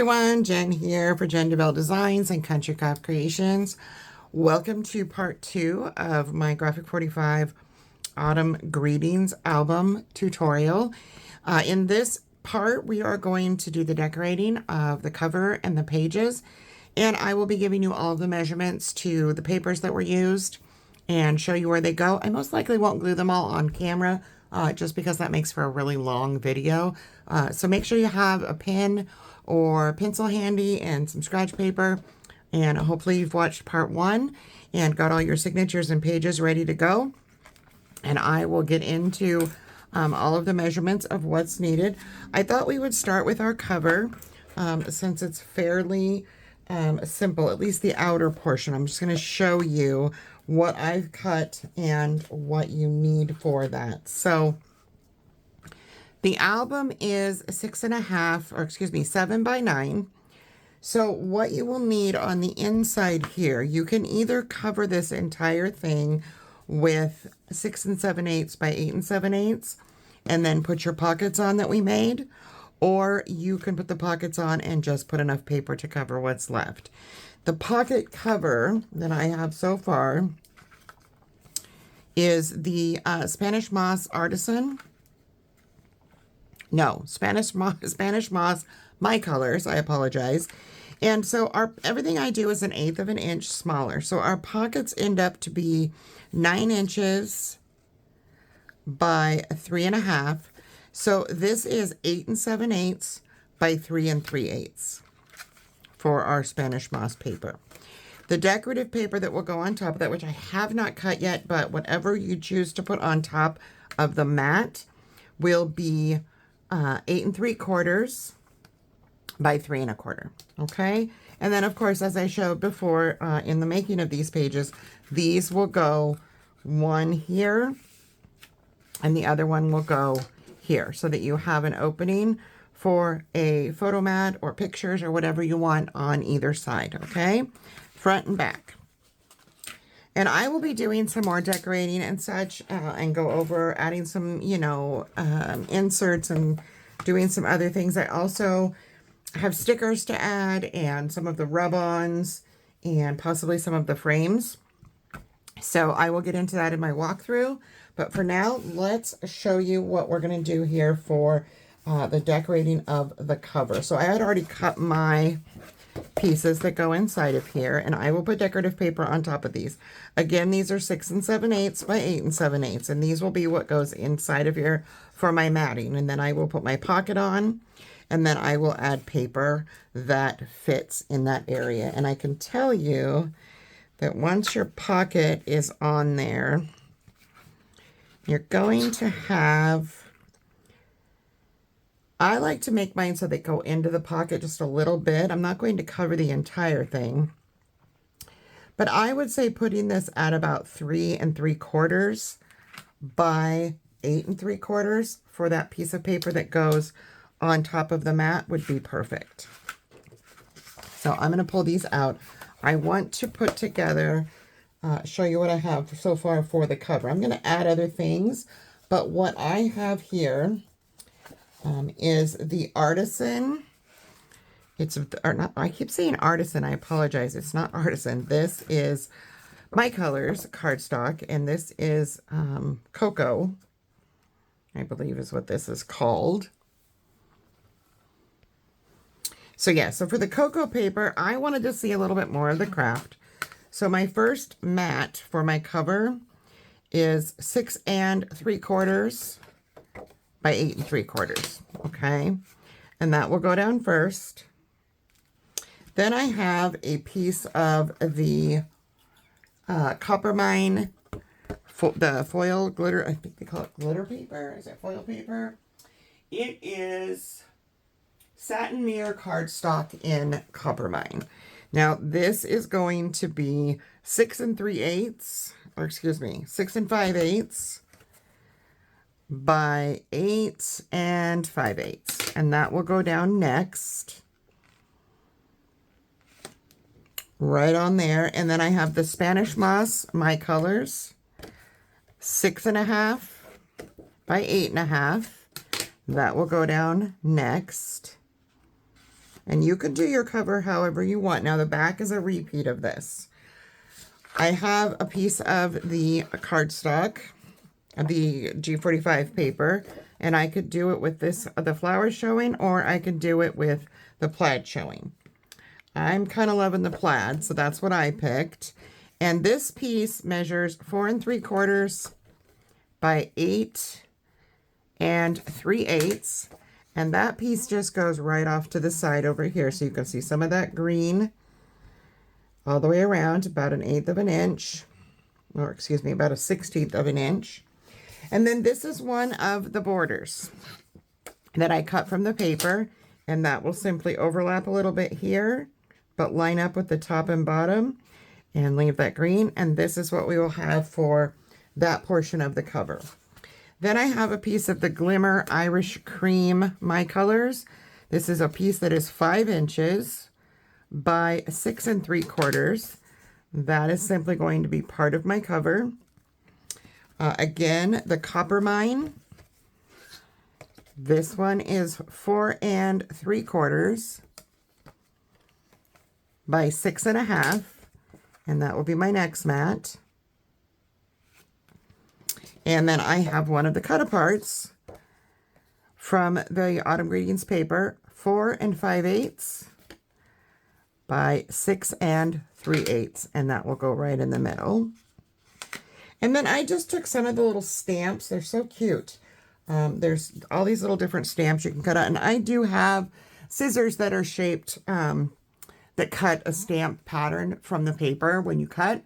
everyone, Jen here for Jen DeBell Designs and Country Craft Creations. Welcome to part 2 of my Graphic 45 Autumn Greetings album tutorial. In this part, we are going to do the decorating of the cover and the pages, and I will be giving you all the measurements to the papers that were used and show you where they go. I most likely won't glue them all on camera, just because that makes for a really long video. So make sure you have a pen or pencil handy and some scratch paper, and hopefully you've watched part 1 and got all your signatures and pages ready to go. And I will get into all of the measurements of what's needed. I thought we would start with our cover, since it's fairly simple, at least the outer portion. I'm just going to show you what I've cut and what you need for that. So the album is 7 by 9. So what you will need on the inside here, you can either cover this entire thing with 6 7/8 by 8 7/8 and then put your pockets on that we made, or you can put the pockets on and just put enough paper to cover what's left. The pocket cover that I have so far is the Spanish Moss Artisan. No, Spanish Moss, My Colors, I apologize. And so everything I do is 1/8 of an inch smaller. So our pockets end up to be 9 inches by 3.5. So this is 8 7/8 by 3 3/8 for our Spanish Moss paper. The decorative paper that will go on top of that, which I have not cut yet, but whatever you choose to put on top of the mat, will be 8 3/4 by 3 1/4. Okay, and then of course, as I showed before in the making of these pages, these will go one here and the other one will go here, so that you have an opening for a photo mat or pictures or whatever you want on either side. Okay, front and back. And I will be doing some more decorating and such, and go over adding some, inserts and doing some other things. I also have stickers to add and some of the rub-ons and possibly some of the frames. So I will get into that in my walkthrough. But for now, let's show you what we're going to do here for the decorating of the cover. So I had already cut my pieces that go inside of here, and I will put decorative paper on top of these. Again, these are 6 7/8 by 8 7/8, and these will be what goes inside of here for my matting. And then I will put my pocket on, and then I will add paper that fits in that area. And I can tell you that once your pocket is on there, you're going to have, I like to make mine so they go into the pocket just a little bit. I'm not going to cover the entire thing, but I would say putting this at about 3 3/4 by 8 3/4 for that piece of paper that goes on top of the mat would be perfect. So I'm going to pull these out. I want to put together, show you what I have so far for the cover. I'm going to add other things, but what I have here is the Artisan. It's, or not, I keep saying Artisan, I apologize. It's not Artisan. This is My Colors Cardstock, and this is Cocoa, I believe is what this is called. So yeah, so for the cocoa paper, I wanted to see a little bit more of the craft. So my first mat for my cover is 6 3/4 by 8 3/4, okay? And that will go down first. Then I have a piece of the Coppermine, the foil glitter, I think they call it glitter paper. Is it foil paper? It is Satin Mirror Cardstock in Coppermine. Now this is going to be 6 3/8, or excuse me, 6 5/8 by 8 5/8, and that will go down next, right on there. And then I have the Spanish Moss My Colors, 6 1/2 by 8 1/2. That will go down next. And you can do your cover however you want. Now the back is a repeat of this. I have a piece of the cardstock, the G45 paper, and I could do it with this, the flowers showing, or I could do it with the plaid showing. I'm kind of loving the plaid, so that's what I picked. And this piece measures 4 3/4 by 8 3/8. And that piece just goes right off to the side over here. So you can see some of that green all the way around, about 1/8 of an inch, or excuse me, about 1/16 of an inch. And then this is one of the borders that I cut from the paper, and that will simply overlap a little bit here, but line up with the top and bottom and leave that green. And this is what we will have for that portion of the cover. Then I have a piece of the Glimmer Irish Cream My Colors. This is a piece that is 5 inches by 6 3/4. That is simply going to be part of my cover. Again, the Copper Mine. This one is 4 3/4 by 6 1/2. And that will be my next mat. And then I have one of the cut-aparts from the Autumn Greetings paper, 4 5/8 by 6 3/8, and that will go right in the middle. And then I just took some of the little stamps. They're so cute. There's all these little different stamps you can cut out, and I do have scissors that are shaped, that cut a stamp pattern from the paper when you cut.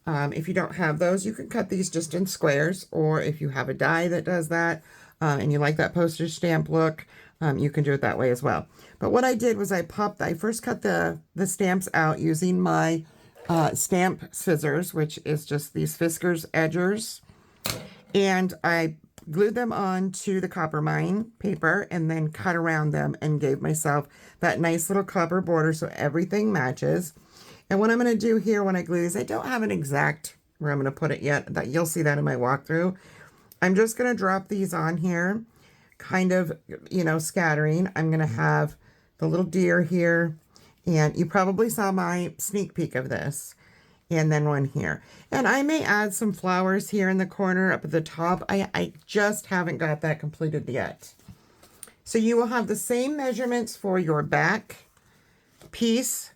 If you don't have those, you can cut these just in squares, or if you have a die that does that, and you like that postage stamp look, you can do it that way as well. But what I did was I first cut the stamps out using my stamp scissors, which is just these Fiskars edgers, and I glued them onto the Copper Mine paper and then cut around them and gave myself that nice little copper border so everything matches. And what I'm going to do here when I glue these, I don't have an exact where I'm going to put it yet. That you'll see that in my walkthrough. I'm just going to drop these on here, kind of, you know, scattering. I'm going to have the little deer here, and you probably saw my sneak peek of this. And then one here. And I may add some flowers here in the corner up at the top. I just haven't got that completed yet. So you will have the same measurements for your back piece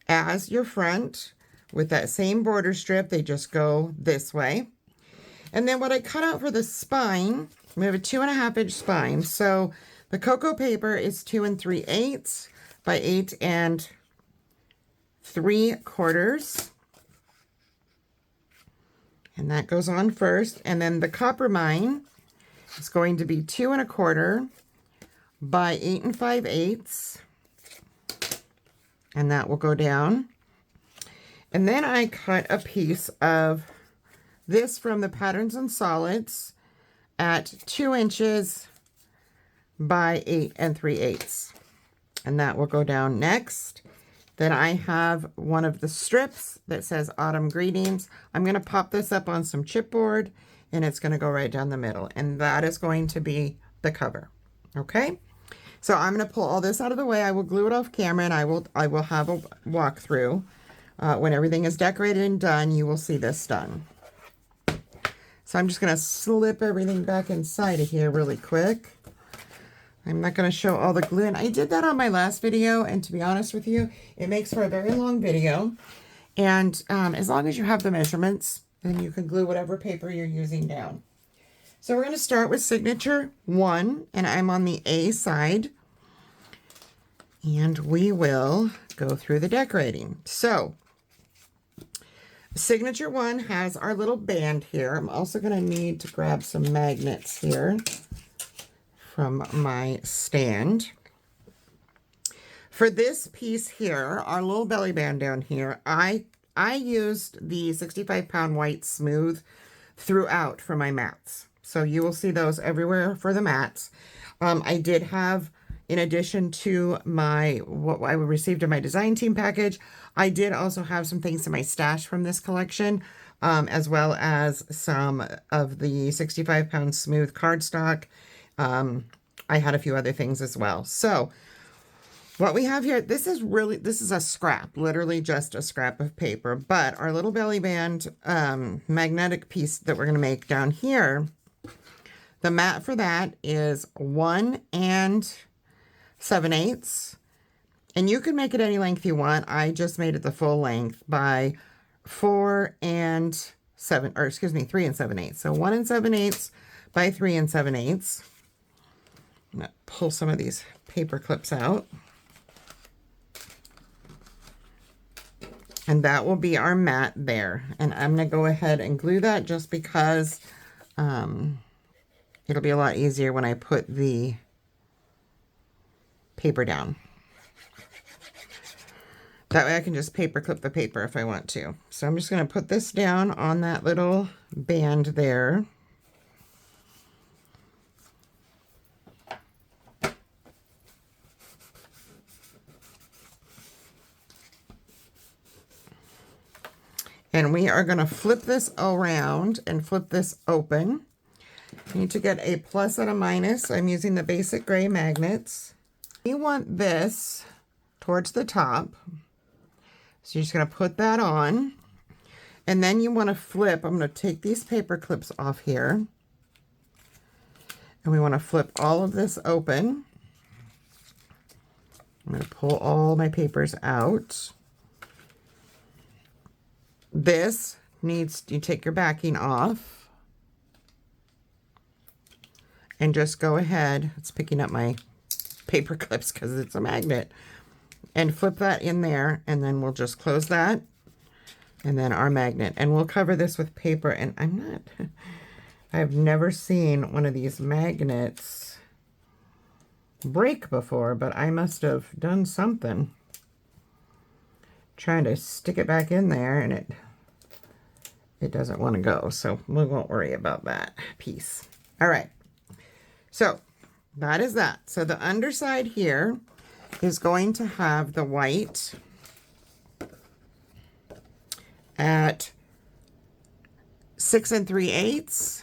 as your front with that same border strip. They just go this way. And then what I cut out for the spine, we have a 2 1/2 inch spine. So the cocoa paper is 2 3/8 by 8 3/4. And that goes on first. And then the Copper Mine is going to be 2 1/4 by 8 5/8. And that will go down. And then I cut a piece of this from the Patterns and Solids at 2 inches by 8 3/8. And that will go down next. Then I have one of the strips that says Autumn Greetings. I'm going to pop this up on some chipboard, and it's going to go right down the middle. And that is going to be the cover. Okay? So I'm going to pull all this out of the way. I will glue it off camera, and I will have a walkthrough. When everything is decorated and done, you will see this done. So I'm just going to slip everything back inside of here really quick. I'm not going to show all the glue. And I did that on my last video, and to be honest with you, it makes for a very long video. And as long as you have the measurements, then you can glue whatever paper you're using down. So we're going to start with signature 1, and I'm on the A side. And we will go through the decorating. So signature 1 has our little band here. I'm also going to need to grab some magnets here from my stand. For this piece here, our little belly band down here, I used the 65-pound white smooth throughout for my mats. So you will see those everywhere for the mats. I did have, in addition to what I received in my design team package, I did also have some things in my stash from this collection, as well as some of the 65-pound smooth cardstock. I had a few other things as well. So What we have here, this is a scrap, literally just a scrap of paper, but our little belly band magnetic piece that we're going to make down here, the mat for that is 1 7/8. And you can make it any length you want. I just made it the full length by 3 7/8. So 1 7/8 by 3 7/8. I'm going to pull some of these paper clips out. And that will be our mat there. And I'm going to go ahead and glue that just because it'll be a lot easier when I put the paper down. That way I can just paper clip the paper if I want to. So I'm just going to put this down on that little band there. And we are going to flip this around and flip this open. You need to get a plus and a minus. I'm using the basic gray magnets. You want this towards the top. So you're just going to put that on. And then you want to flip. I'm going to take these paper clips off here. And we want to flip all of this open. I'm going to pull all my papers out. This needs, you take your backing off and just go ahead, it's picking up my paper clips because it's a magnet, and flip that in there, and then we'll just close that, and then our magnet, and we'll cover this with paper. And I've never seen one of these magnets break before, but I must have done something trying to stick it back in there, and it doesn't want to go, so we won't worry about that piece. All right, so that is that. So the underside here is going to have the white at 6 3/8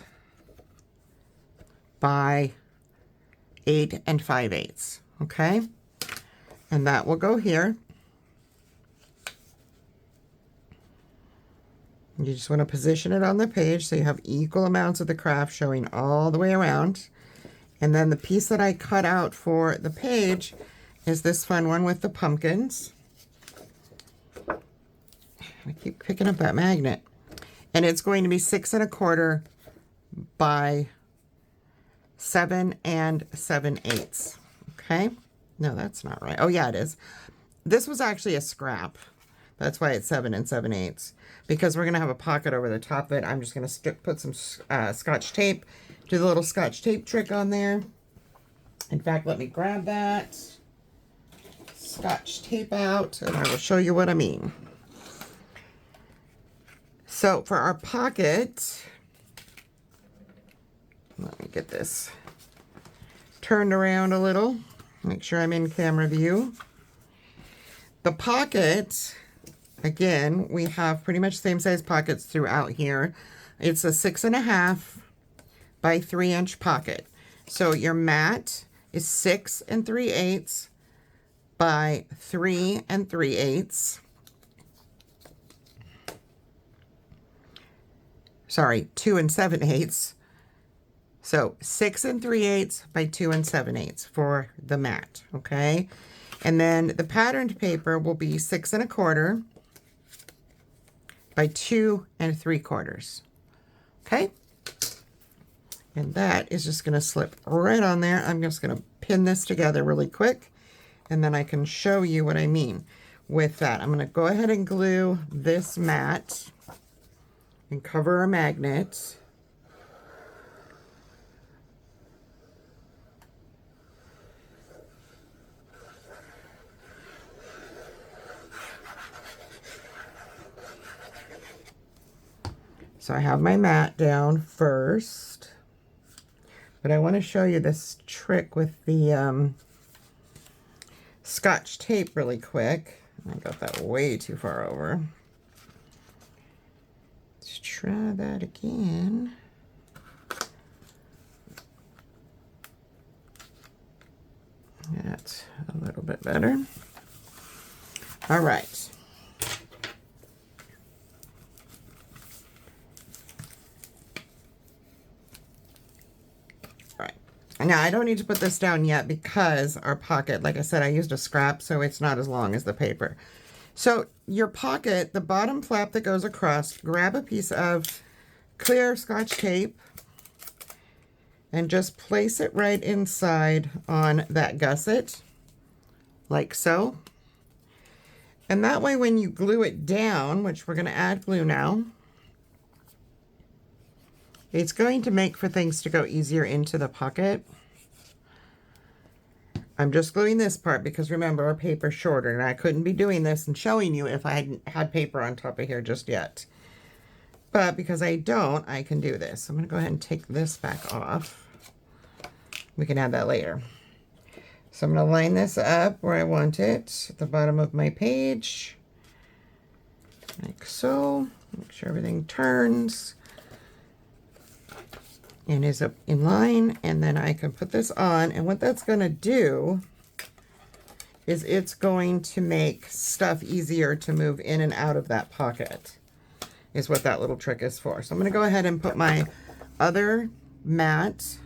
by 8 5/8, okay? And that will go here. You just want to position it on the page so you have equal amounts of the craft showing all the way around. And then the piece that I cut out for the page is this fun one with the pumpkins. I keep picking up that magnet. And it's going to be 6 1/4 by 7 7/8. Okay? No, that's not right. Oh, yeah, it is. This was actually a scrap. That's why it's 7 7/8. Because we're going to have a pocket over the top of it, I'm just going to put some Scotch tape, do the little Scotch tape trick on there. In fact, let me grab that Scotch tape out, and I will show you what I mean. So for our pocket, let me get this turned around a little, make sure I'm in camera view. The pocket, again, we have pretty much the same size pockets throughout here. It's a 6 1/2 by 3" pocket. So your mat is 6 3/8 by 3 3/8. Sorry, 2 7/8. So 6 3/8 by 2 7/8 for the mat, okay? And then the patterned paper will be 6 1/4 by 2 3/4. Okay? And that is just going to slip right on there. I'm just going to pin this together really quick, and then I can show you what I mean with that. I'm going to go ahead and glue this mat and cover our magnet. So I have my mat down first, but I want to show you this trick with the Scotch tape really quick. I got that way too far over. Let's try that again. That's a little bit better. All right. All right. Now I don't need to put this down yet because our pocket, like I said, I used a scrap, so it's not as long as the paper. So your pocket, the bottom flap that goes across, grab a piece of clear Scotch tape and just place it right inside on that gusset, like so. And that way when you glue it down, which we're going to add glue now, it's going to make for things to go easier into the pocket. I'm just gluing this part because remember our paper's shorter and I couldn't be doing this and showing you if I hadn't had paper on top of here just yet. But because I don't, I can do this. I'm going to go ahead and take this back off. We can add that later. So I'm going to line this up where I want it at the bottom of my page, like so. Make sure everything turns and is up in line, and then I can put this on, and what that's going to do is it's going to make stuff easier to move in and out of that pocket, is what that little trick is for. So I'm going to go ahead and put my other mat,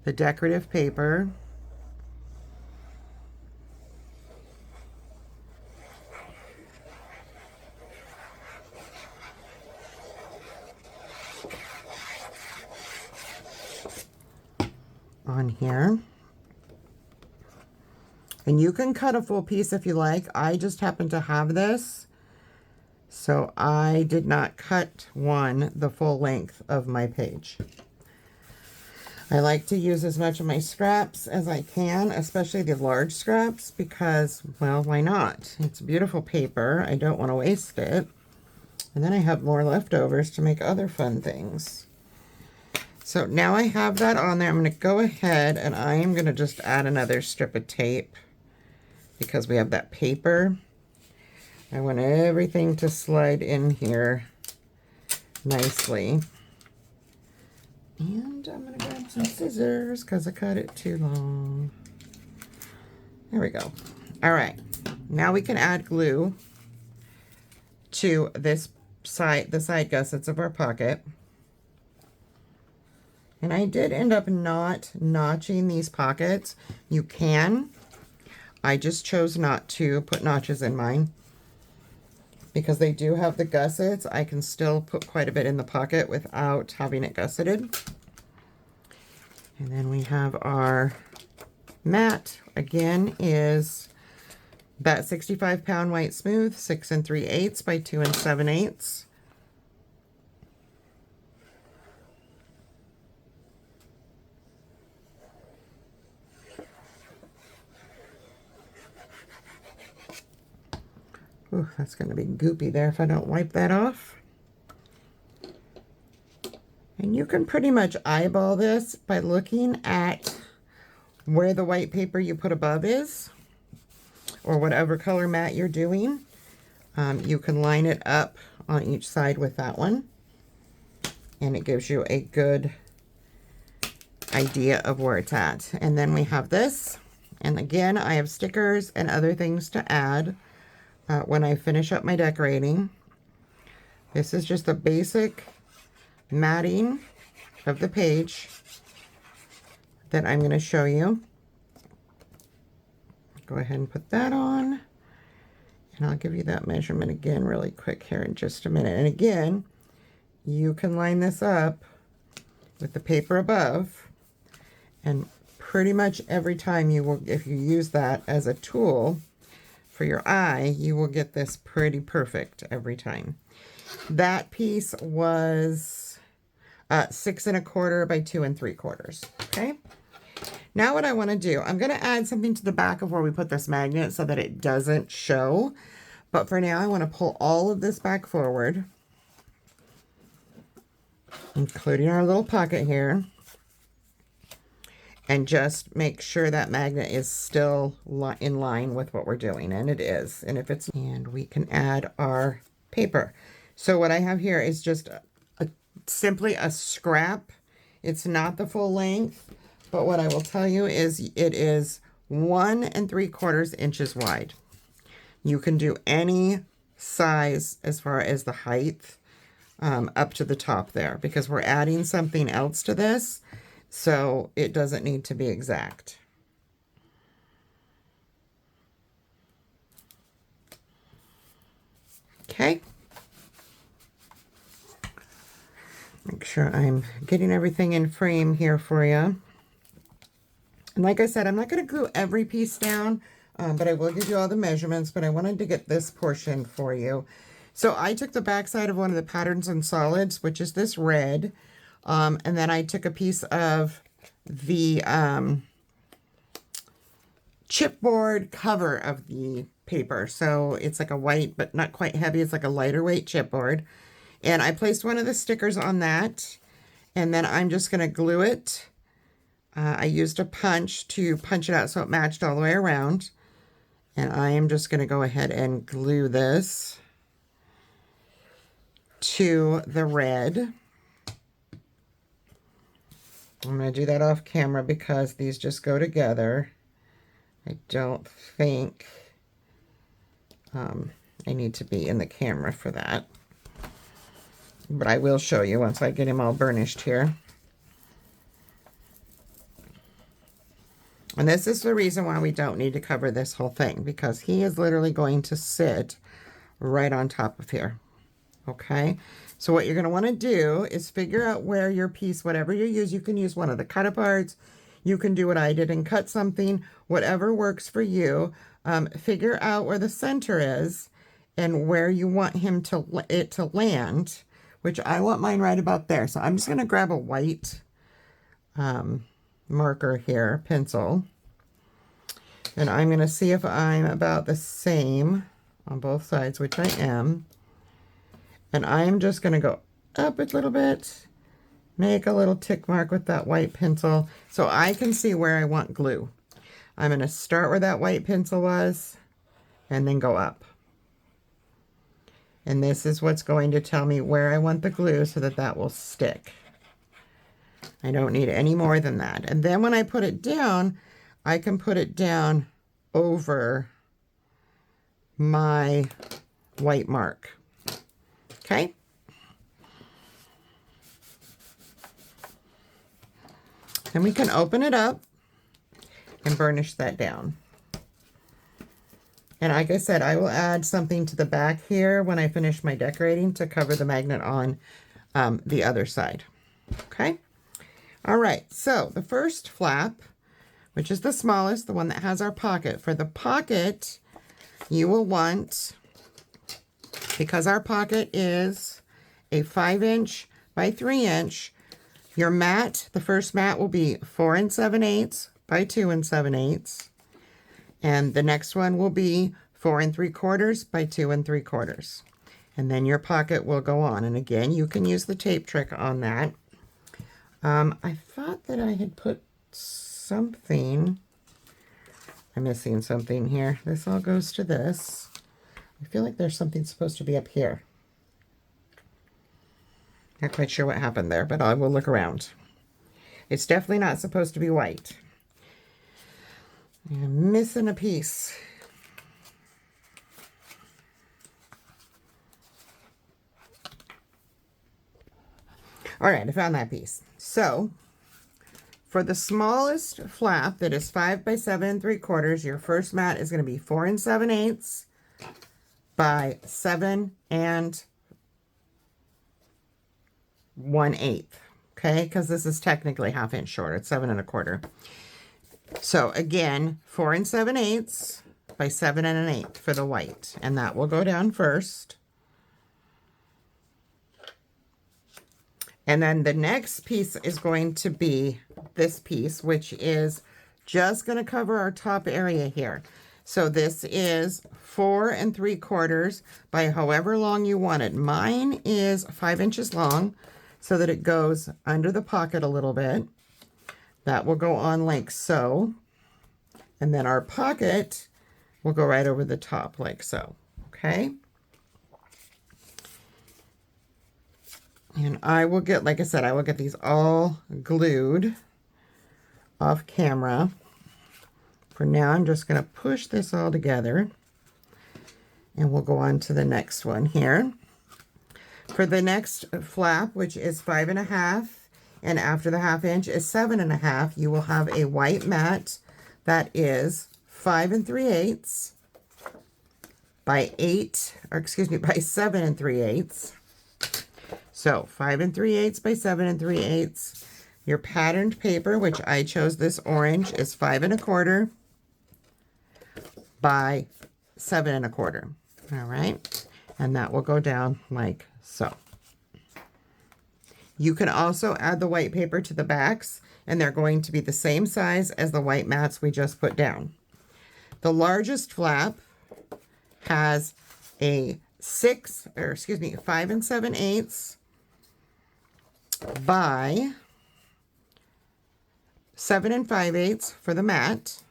the decorative paper, on here. And you can cut a full piece if you like. I just happen to have this, so I did not cut one the full length of my page. I like to use as much of my scraps as I can, especially the large scraps, because, well, why not? It's beautiful paper. I don't want to waste it. And then I have more leftovers to make other fun things. So now I have that on there. I'm going to go ahead and I am going to just add another strip of tape because we have that paper. I want everything to slide in here nicely. And I'm going to grab some scissors because I cut it too long. There we go. All right. Now we can add glue to this side, the side gussets of our pocket. And I did end up not notching these pockets. You can. I just chose not to put notches in mine because they do have the gussets. I can still put quite a bit in the pocket without having it gusseted. And then we have our mat. Again, is that 65-pound white smooth, 6 3/8 by 2 7/8. Ooh, that's going to be goopy there if I don't wipe that off. And you can pretty much eyeball this by looking at where the white paper you put above is, or whatever color mat you're doing. You can line it up on each side with that one, and it gives you a good idea of where it's at. And then we have this, and again, I have stickers and other things to add when I finish up my decorating. This is just the basic matting of the page that I'm going to show you. Go ahead and put that on, and I'll give you that measurement again really quick here in just a minute. And again, you can line this up with the paper above, and pretty much every time you will, if you use that as a tool for your eye, you will get this pretty perfect every time. That piece was 6 1/4 by 2 3/4. Okay. Now what I want to do, I'm going to add something to the back of where we put this magnet so that it doesn't show. But for now, I want to pull all of this back forward, including our little pocket here, and just make sure that magnet is still in line with what we're doing, and it is. And if it's, and we can add our paper. So what I have here is just simply a scrap. It's not the full length, but what I will tell you is it is 1 3/4 inches wide. You can do any size as far as the height up to the top there, because we're adding something else to this, so it doesn't need to be exact. Okay. Make sure I'm getting everything in frame here for you. And like I said, I'm not going to glue every piece down, but I will give you all the measurements, but I wanted to get this portion for you. So I took the back side of one of the patterns and solids, which is this red, and then I took a piece of the chipboard cover of the paper. So it's like a white, but not quite heavy. It's like a lighter weight chipboard. And I placed one of the stickers on that, and then I'm just going to glue it. I used a punch to punch it out so it matched all the way around. And I am just going to go ahead and glue this to the red. I'm going to do that off camera because these just go together. I don't think I need to be in the camera for that. But I will show you once I get him all burnished here. And this is the reason why we don't need to cover this whole thing, because he is literally going to sit right on top of here. Okay, so what you're going to want to do is figure out where your piece, whatever you use, you can use one of the cut-aparts, you can do what I did and cut something, whatever works for you. Figure out where the center is and where you want it to land, which I want mine right about there. So I'm just going to grab a white marker here, pencil, and I'm going to see if I'm about the same on both sides, which I am. And I'm just going to go up a little bit, make a little tick mark with that white pencil so I can see where I want glue. I'm going to start where that white pencil was and then go up. And this is what's going to tell me where I want the glue so that that will stick. I don't need any more than that. And then when I put it down, I can put it down over my white mark. Okay? Then we can open it up and burnish that down. And like I said, I will add something to the back here when I finish my decorating to cover the magnet on the other side. Okay? All right, so the first flap, which is the smallest, the one that has our pocket. For the pocket, you will want, because our pocket is a 5" by 3", your mat, the first mat will be 4 7/8 by 2 7/8. And the next one will be 4 3/4 by 2 3/4. And then your pocket will go on. And again, you can use the tape trick on that. I thought that I had put something. I'm missing something here. This all goes to this. I feel like there's something supposed to be up here. Not quite sure what happened there, but I will look around. It's definitely not supposed to be white. I'm missing a piece. All right, I found that piece. So, for the smallest flap that is 5 by 7 3/4, your first mat is going to be 4 7/8 by 7 1/8. Okay, because this is technically 1/2 inch short. It's 7 1/4. So again, 4 7/8 by 7 1/8 for the white, and that will go down first. And then the next piece is going to be this piece, which is just going to cover our top area here. So this is 4 3/4 by however long you want it. Mine is 5 inches long so that it goes under the pocket a little bit. That will go on like so. And then our pocket will go right over the top like so. Okay? And I will get, like I said, I will get these all glued off camera. For now, I'm just going to push this all together, and we'll go on to the next one here. For the next flap, which is 5.5, and after the 1/2 inch is 7.5, you will have a white mat that is 5 3/8 by 7 3/8. So 5 3/8 by 7 3/8. Your patterned paper, which I chose this orange, is 5 1/4 by 7 1/4. All right, and that will go down like so. You can also add the white paper to the backs, and they're going to be the same size as the white mats we just put down. The largest flap has a 5 7/8 by 7 5/8 for the mat,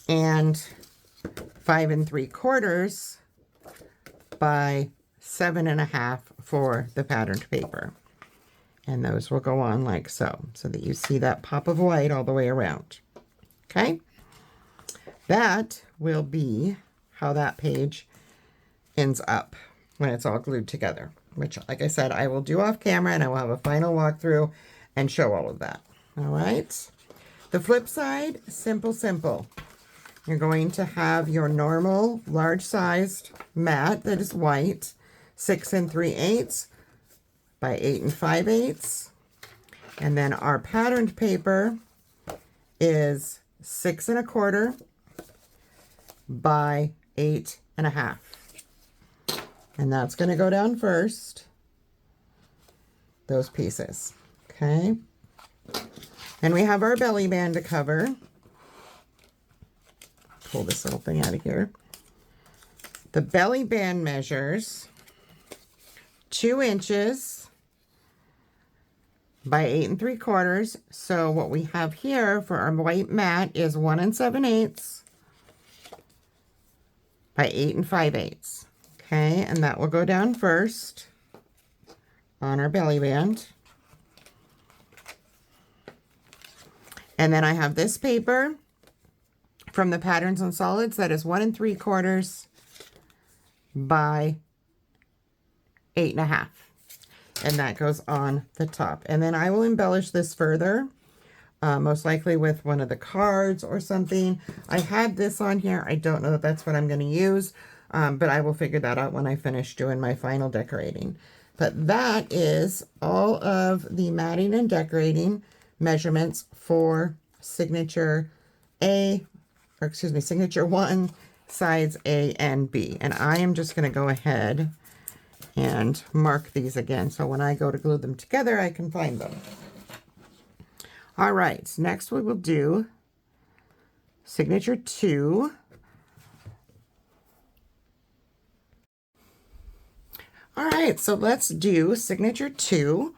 and 5 3/4 by 7.5 for the patterned paper. And those will go on like so, so that you see that pop of white all the way around. Okay? That will be how that page ends up when it's all glued together, which, like I said, I will do off camera, and I will have a final walkthrough and show all of that. All right? The flip side, simple, simple. You're going to have your normal large-sized mat that is white, 6 3/8 by 8 5/8. And then our patterned paper is 6 1/4 by 8.5. And that's going to go down first, those pieces. Okay. And we have our belly band to cover. Pull this little thing out of here. The belly band measures 2 inches by 8 3/4. So what we have here for our white mat is 1 7/8 by 8 5/8. Okay, and that will go down first on our belly band. And then I have this paper from the Patterns and Solids that is 1 3/4 by 8.5. And that goes on the top. And then I will embellish this further, most likely with one of the cards or something. I had this on here. I don't know if that's what I'm going to use, but I will figure that out when I finish doing my final decorating. But that is all of the matting and decorating measurements for signature signature 1, sides A and B. And I am just going to go ahead and mark these again, so when I go to glue them together, I can find them. All right, next we will do signature 2. All right, so let's do signature 2.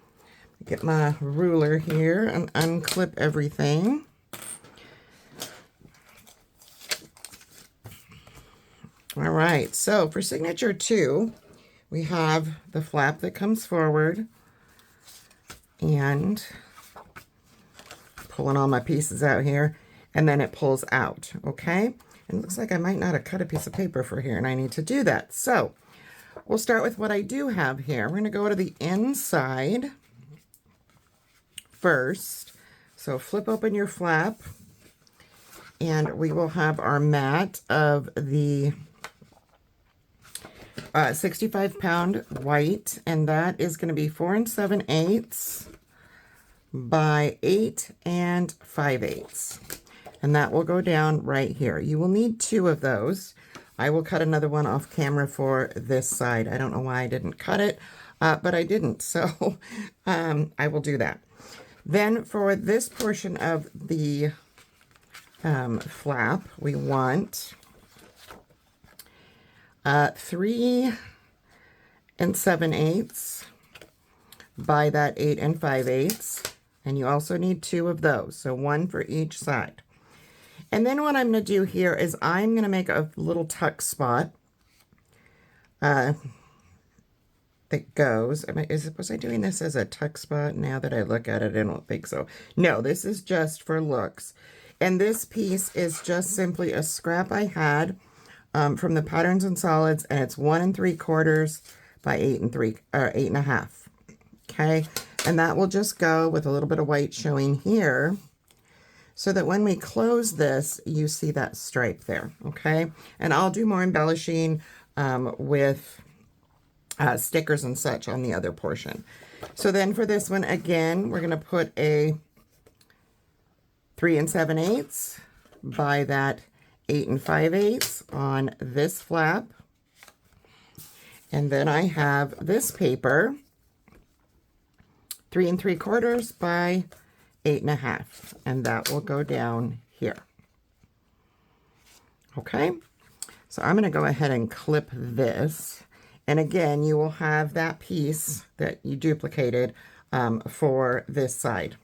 Get my ruler here and unclip everything. All right, so for signature 2, we have the flap that comes forward, and pulling all my pieces out here, and then it pulls out, okay? And it looks like I might not have cut a piece of paper for here, and I need to do that. So we'll start with what I do have here. We're going to go to the inside first. So flip open your flap, and we will have our mat of the 65-pound white, and that is going to be 4 7/8 by 8 5/8, and that will go down right here. You will need 2 of those. I will cut another one off camera for this side. I don't know why I didn't cut it, but I didn't, so I will do that. Then for this portion of the flap, we want 3 7/8 by that 8 5/8, and you also need 2 of those, so 1 for each side. And then what I'm going to do here is I'm going to make a little tuck spot that goes. Was I doing this as a tuck spot? Now that I look at it, I don't think so. No, this is just for looks. And this piece is just simply a scrap I had from the Patterns and Solids, and it's 1 3/4 by 8 1/2. Okay, and that will just go with a little bit of white showing here, so that when we close this, you see that stripe there. Okay, and I'll do more embellishing with stickers and such on the other portion. So then for this one, again, we're going to put a 3 7/8 by that 8 5/8 on this flap. And then I have this paper, 3 3/4 by 8 1/2, and that will go down here. Okay, so I'm going to go ahead and clip this. And again, you will have that piece that you duplicated for this side.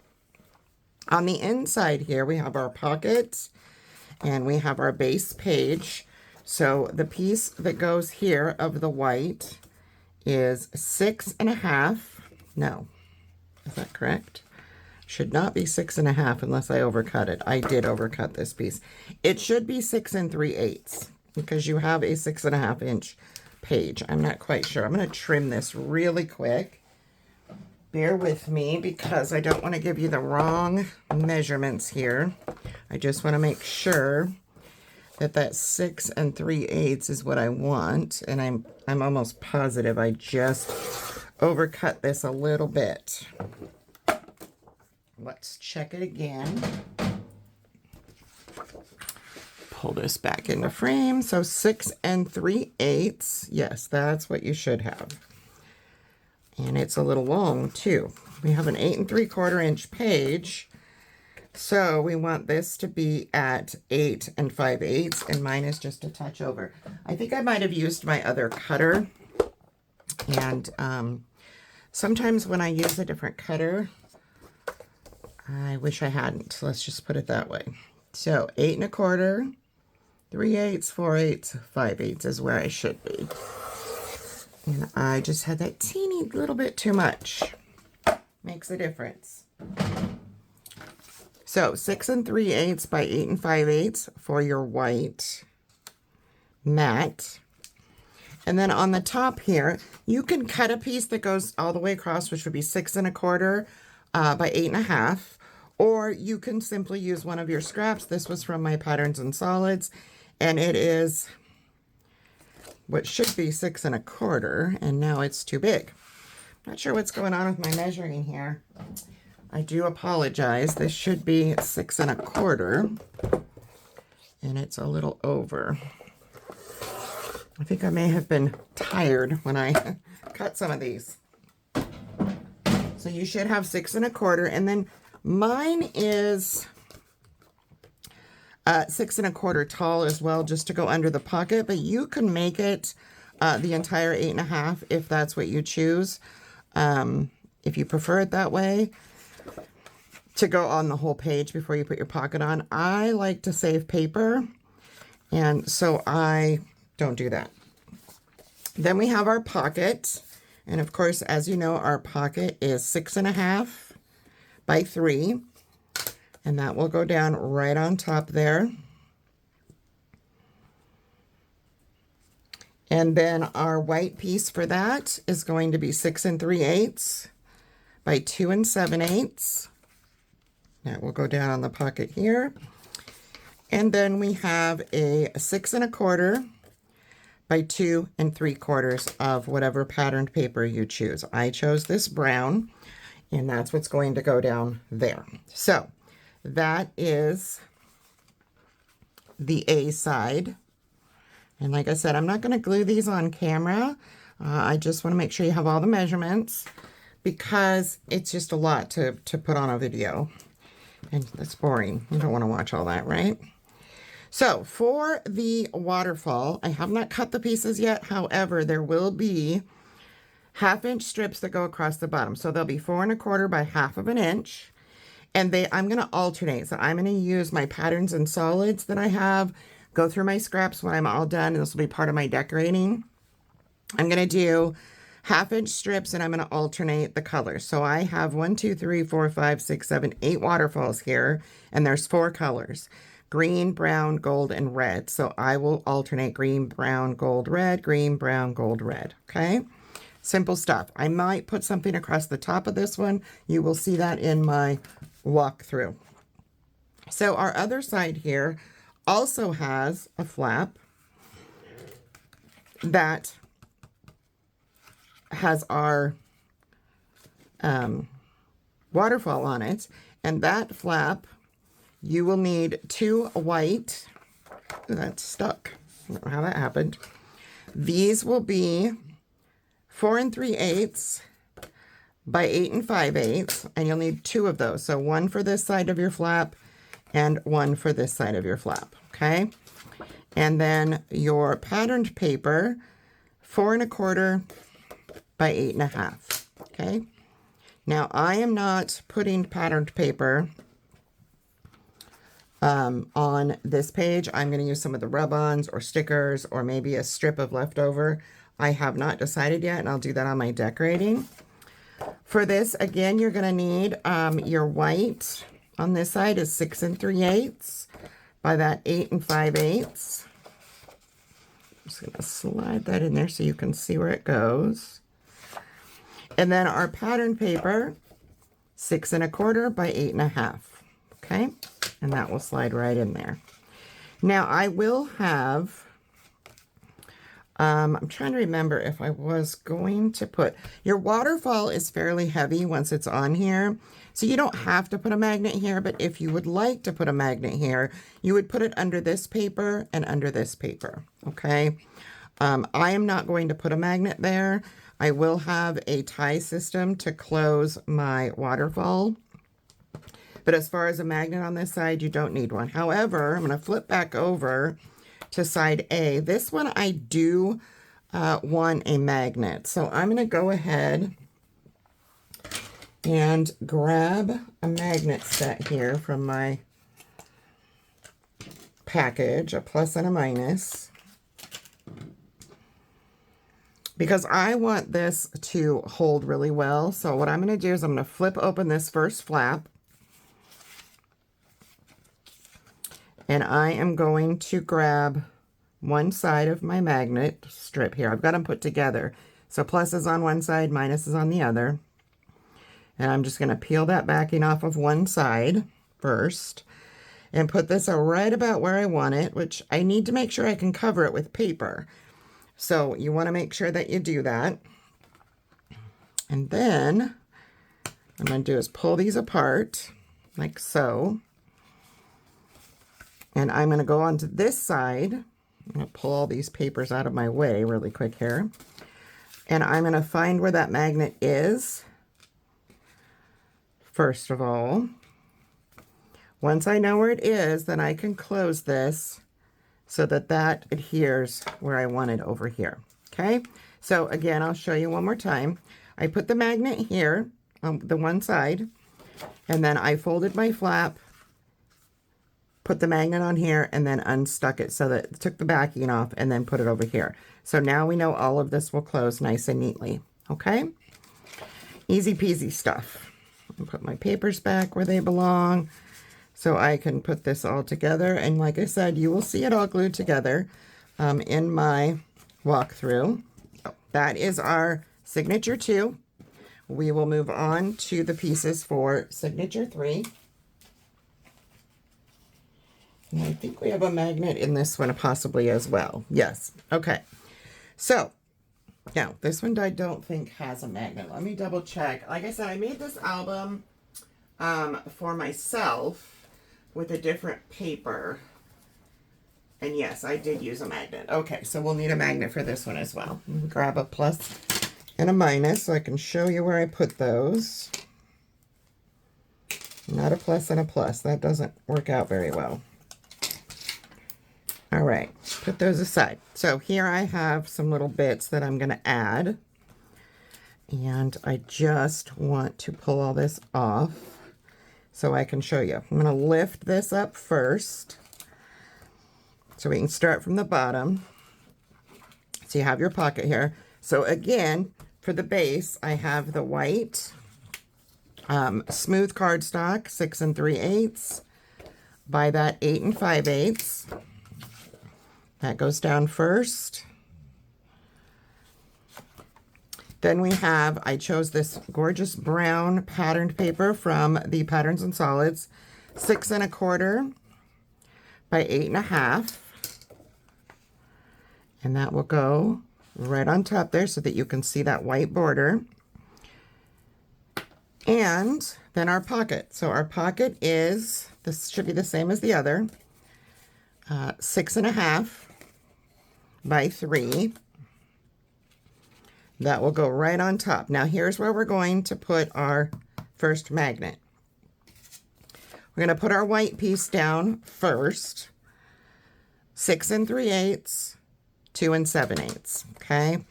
On the inside here, we have our pocket and we have our base page. So the piece that goes here of the white is 6 1/2. No, is that correct? Should not be 6 1/2 unless I overcut it. I did overcut this piece. It should be 6 3/8 because you have a 6 1/2 inch page. I'm not quite sure. I'm going to trim this really quick. Bear with me because I don't want to give you the wrong measurements here. I just want to make sure that that 6 3/8 is what I want, and I'm almost positive I just overcut this a little bit. Let's check it again. Pull this back into frame. So 6 3/8. Yes, that's what you should have. And it's a little long too. We have an 8 3/4 inch page. So we want this to be at 8 5/8, and mine is just a touch over. I think I might have used my other cutter. And sometimes when I use a different cutter, I wish I hadn't. Let's just put it that way. So 8 1/4, 3/8, 4/8, 5/8 is where I should be. And I just had that teeny little bit too much. Makes a difference. So 6 3/8 by 8 5/8 for your white mat. And then on the top here, you can cut a piece that goes all the way across, which would be 6 1/4 by 8 1/2. Or you can simply use one of your scraps. This was from my Patterns and Solids, and it is what should be 6 1/4, and now it's too big. Not sure what's going on with my measuring here. I do apologize. This should be 6 1/4, and it's a little over. I think I may have been tired when I cut some of these. So you should have 6 1/4, and then mine is 6 1/4 tall as well, just to go under the pocket, but you can make it the entire 8 1/2 if that's what you choose. If you prefer it that way, to go on the whole page before you put your pocket on. I like to save paper, and so I don't do that. Then we have our pocket, and of course, as you know, our pocket is 6 1/2 by 3, and that will go down right on top there. And then our white piece for that is going to be 6 3/8 by 2 7/8. That will go down on the pocket here. And then we have a 6 1/4 by 2 3/4 of whatever patterned paper you choose. I chose this brown, and that's what's going to go down there. So that is the A side. And like I said, I'm not going to glue these on camera. I just want to make sure you have all the measurements, because it's just a lot to put on a video. And that's boring. You don't want to watch all that, right? So for the waterfall, I have not cut the pieces yet. However, there will be 1/2 inch strips that go across the bottom. So they'll be 4 1/4 by 1/2 inch. And I'm going to alternate. So I'm going to use my Patterns and Solids that I have, go through my scraps when I'm all done, and this will be part of my decorating. I'm going to do 1/2 inch strips, and I'm going to alternate the colors. So I have 1, 2, 3, 4, 5, 6, 7, 8 waterfalls here, and there's 4 colors: green, brown, gold, and red. So I will alternate green, brown, gold, red, green, brown, gold, red. Okay, simple stuff. I might put something across the top of this one. You will see that in my walkthrough. So our other side here also has a flap that has our waterfall on it, and that flap, you will need 2 white. Ooh, that's stuck. I don't know how that happened. These will be 4 3/8 by 8 5/8, and you'll need 2 of those. So 1 for this side of your flap and 1 for this side of your flap. Okay, and then your patterned paper, 4 1/4 by 8 1/2. Okay, now I am not putting patterned paper on this page. I'm going to use some of the rub-ons or stickers or maybe a strip of leftover. I have not decided yet, and I'll do that on my decorating. For this, again, you're going to need your white on this side is 6 3/8 by that 8 5/8. I'm just going to slide that in there so you can see where it goes. And then our pattern paper, 6 1/4 by 8 1/2. Okay, and that will slide right in there. Now I will have, I'm trying to remember if I was going to put, your waterfall is fairly heavy once it's on here. So you don't have to put a magnet here, but if you would like to put a magnet here, you would put it under this paper and under this paper. Okay, I am not going to put a magnet there. I will have a tie system to close my waterfall. But as far as a magnet on this side, you don't need one. However, I'm going to flip back over to side A. This one I do want a magnet. So I'm going to go ahead and grab a magnet set here from my package, a plus and a minus, because I want this to hold really well. So what I'm going to do is I'm going to flip open this first flap, and I am going to grab one side of my magnet strip here. I've got them put together. So plus is on one side, minus is on the other. And I'm just going to peel that backing off of one side first and put this right about where I want it, which I need to make sure I can cover it with paper. So you want to make sure that you do that. And then what I'm going to do is pull these apart like so. And I'm going to go onto this side. I'm going to pull all these papers out of my way really quick here. And I'm going to find where that magnet is. First of all, once I know where it is, then I can close this so that that adheres where I want it over here. Okay, so again, I'll show you one more time. I put the magnet here on the one side, and then I folded my flap, put the magnet on here, and then unstuck it so that it took the backing off, and then put it over here. So now we know all of this will close nice and neatly. Okay, easy peasy stuff. I'll put my papers back where they belong so I can put this all together. And like I said, you will see it all glued together in my walkthrough. That is our signature 2. We will move on to the pieces for signature 3. And I think we have a magnet in this one possibly as well. Yes. Okay. So now this one I don't think has a magnet. Let me double check. Like I said, I made this album for myself with a different paper. And yes, I did use a magnet. Okay, so we'll need a magnet for this one as well. Grab a plus and a minus so I can show you where I put those. Not a plus and a plus. That doesn't work out very well. All right, put those aside. So here I have some little bits that I'm going to add. And I just want to pull all this off so I can show you. I'm going to lift this up first so we can start from the bottom. So you have your pocket here. So again, for the base, I have the white smooth cardstock, 6 3/8 by that 8 5/8. That goes down first. Then we have, I chose this gorgeous brown patterned paper from the Patterns and Solids, 6 1/4 by 8 1/2. And that will go right on top there so that you can see that white border. And then our pocket. So our pocket is, this should be the same as the other, 6 1/2 by 3. That will go right on top. Now here's where we're going to put our first magnet. We're going to put our white piece down first, 6 3/8, 2 7/8, okay?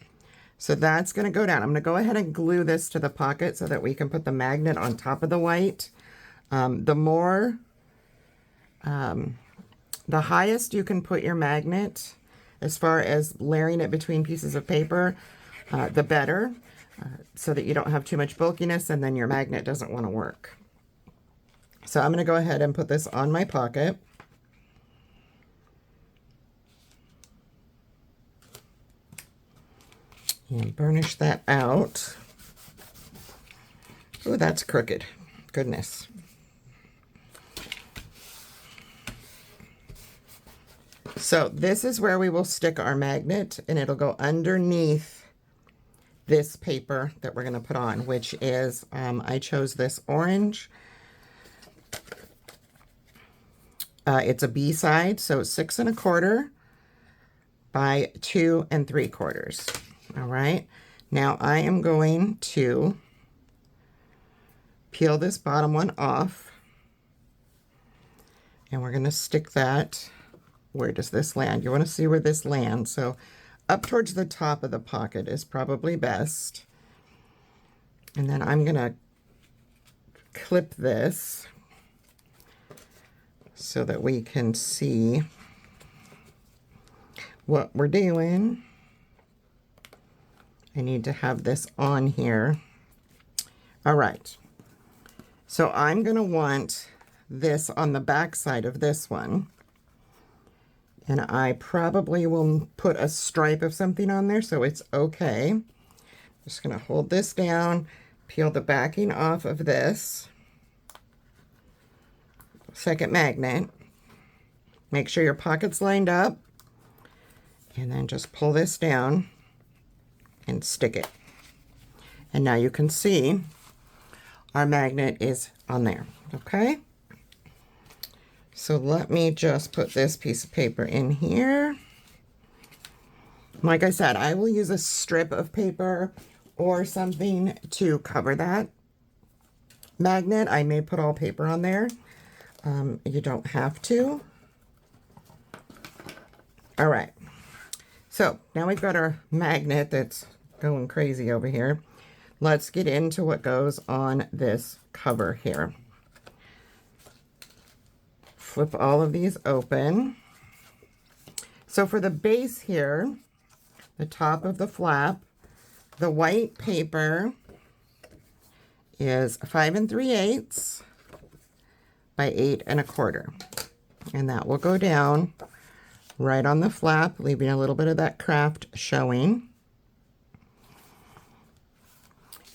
So that's going to go down. I'm going to go ahead and glue this to the pocket so that we can put the magnet on top of the white. The highest you can put your magnet, as far as layering it between pieces of paper, the better, so that you don't have too much bulkiness and then your magnet doesn't want to work. So I'm going to go ahead and put this on my pocket. And burnish that out. Oh, that's crooked. Goodness. So this is where we will stick our magnet, and it'll go underneath this paper that we're going to put on, which is, I chose this orange. It's a B side, so 6 1/4 by 2 3/4. All right, now I am going to peel this bottom one off, and we're going to stick that. Where does this land? You want to see where this lands. So up towards the top of the pocket is probably best. And then I'm going to clip this so that we can see what we're doing. I need to have this on here. All right. So I'm going to want this on the back side of this one. And I probably will put a stripe of something on there so it's okay. Just going to hold this down, peel the backing off of this second magnet. Make sure your pocket's lined up. And then just pull this down and stick it. And now you can see our magnet is on there, okay? So let me just put this piece of paper in here. Like I said, I will use a strip of paper or something to cover that magnet. I may put all paper on there. You don't have to. All right. So now we've got our magnet that's going crazy over here. Let's get into what goes on this cover here. Flip all of these open. So for the base here, the top of the flap, the white paper is 5 3/8 by 8 1/4. And that will go down right on the flap, leaving a little bit of that craft showing.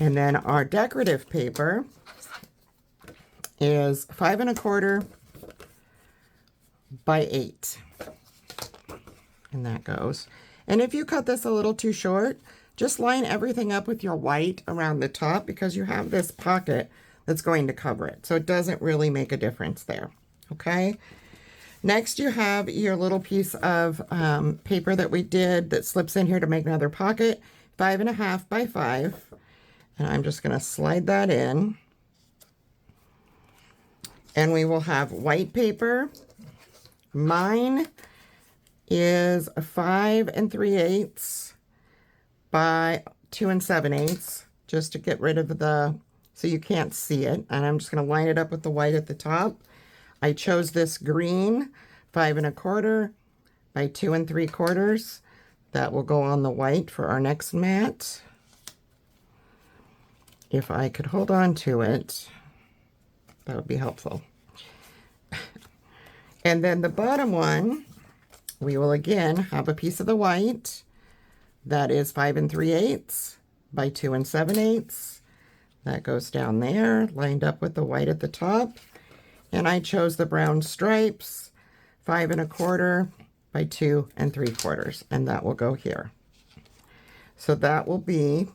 And then our decorative paper is 5 1/4 by 8. And that goes. And if you cut this a little too short, just line everything up with your white around the top because you have this pocket that's going to cover it. So it doesn't really make a difference there. Okay. Next, you have your little piece of paper that we did that slips in here to make another pocket, 5 1/2 by 5. And I'm just going to slide that in. And we will have white paper. Mine is 5 3/8 by 2 7/8, just to get rid of the, so you can't see it. And I'm just going to line it up with the white at the top. I chose this green, 5 1/4 by 2 3/4. That will go on the white for our next mat. if I could hold on to it, that would be helpful. And then the bottom one, we will again have a piece of the white that is 5 3/8 by 2 7/8. That goes down there, lined up with the white at the top. And I chose the brown stripes, 5 1/4 by 2 3/4, and that will go here. So that will be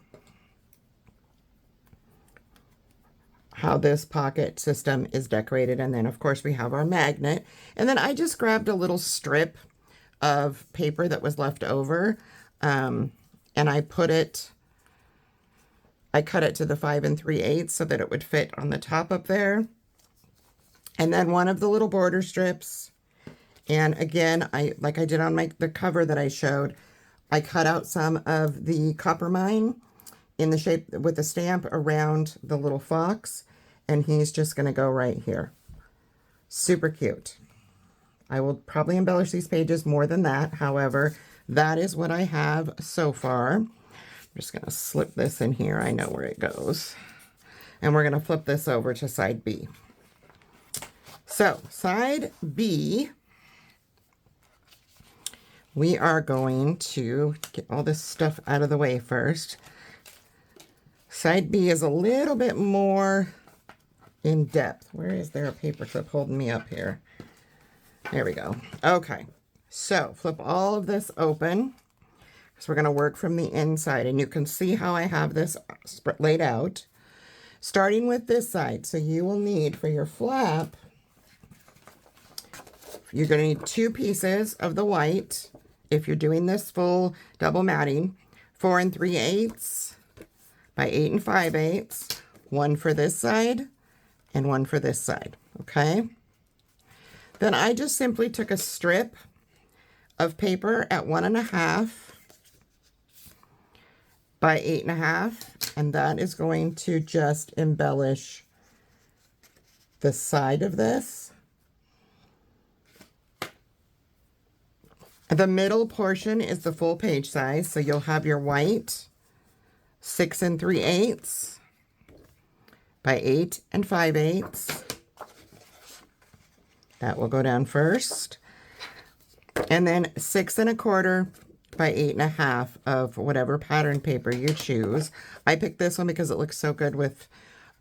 how this pocket system is decorated. And then of course we have our magnet. And then I just grabbed a little strip of paper that was left over, and I cut it to the 5 3/8 so that it would fit on the top up there. And then one of the little border strips. And again, like I did on the cover that I showed, I cut out some of the copper mine in the shape with the stamp around the little fox, and he's just going to go right here. Super cute. I will probably embellish these pages more than that. However, that is what I have so far. I'm just going to slip this in here. I know where it goes. And we're going to flip this over to side B. So side B, we are going to get all this stuff out of the way first. Side B is a little bit more in depth. Where is there a paper clip holding me up here? There we go. Okay, so flip all of this open. So we're going to work from the inside, and you can see how I have this laid out. Starting with this side, so you will need for your flap, you're going to need 2 pieces of the white. If you're doing this full double matting, 4 3/8 by 8 5/8, one for this side and one for this side, okay? Then I just simply took a strip of paper at 1 1/2 by 8 1/2, and that is going to just embellish the side of this. The middle portion is the full page size, so you'll have your white 6 3/8 by 8 5/8. That will go down first. And then 6 1/4 by 8 1/2 of whatever pattern paper you choose. I picked this one because it looks so good with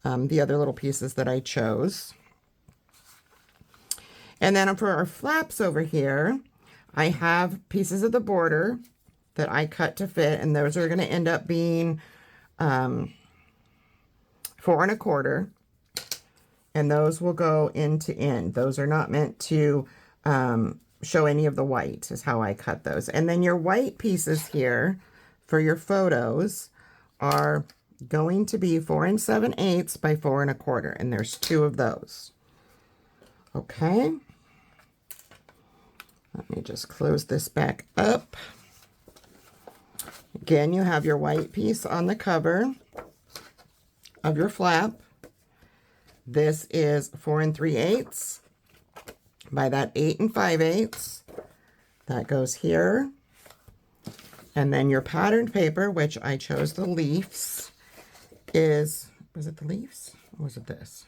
the other little pieces that I chose. And then for our flaps over here, I have pieces of the border that I cut to fit, and those are going to end up being 4 1/4, and those will go end to end. Those are not meant to show any of the white, is how I cut those. And then your white pieces here for your photos are going to be 4 7/8 by 4 1/4, and there's 2 of those. Okay. Let me just close this back up. Again, you have your white piece on the cover of your flap. This is 4 3/8 by that 8 5/8. That goes here. And then your patterned paper, which I chose the leaves, was it the leaves? Or was it this?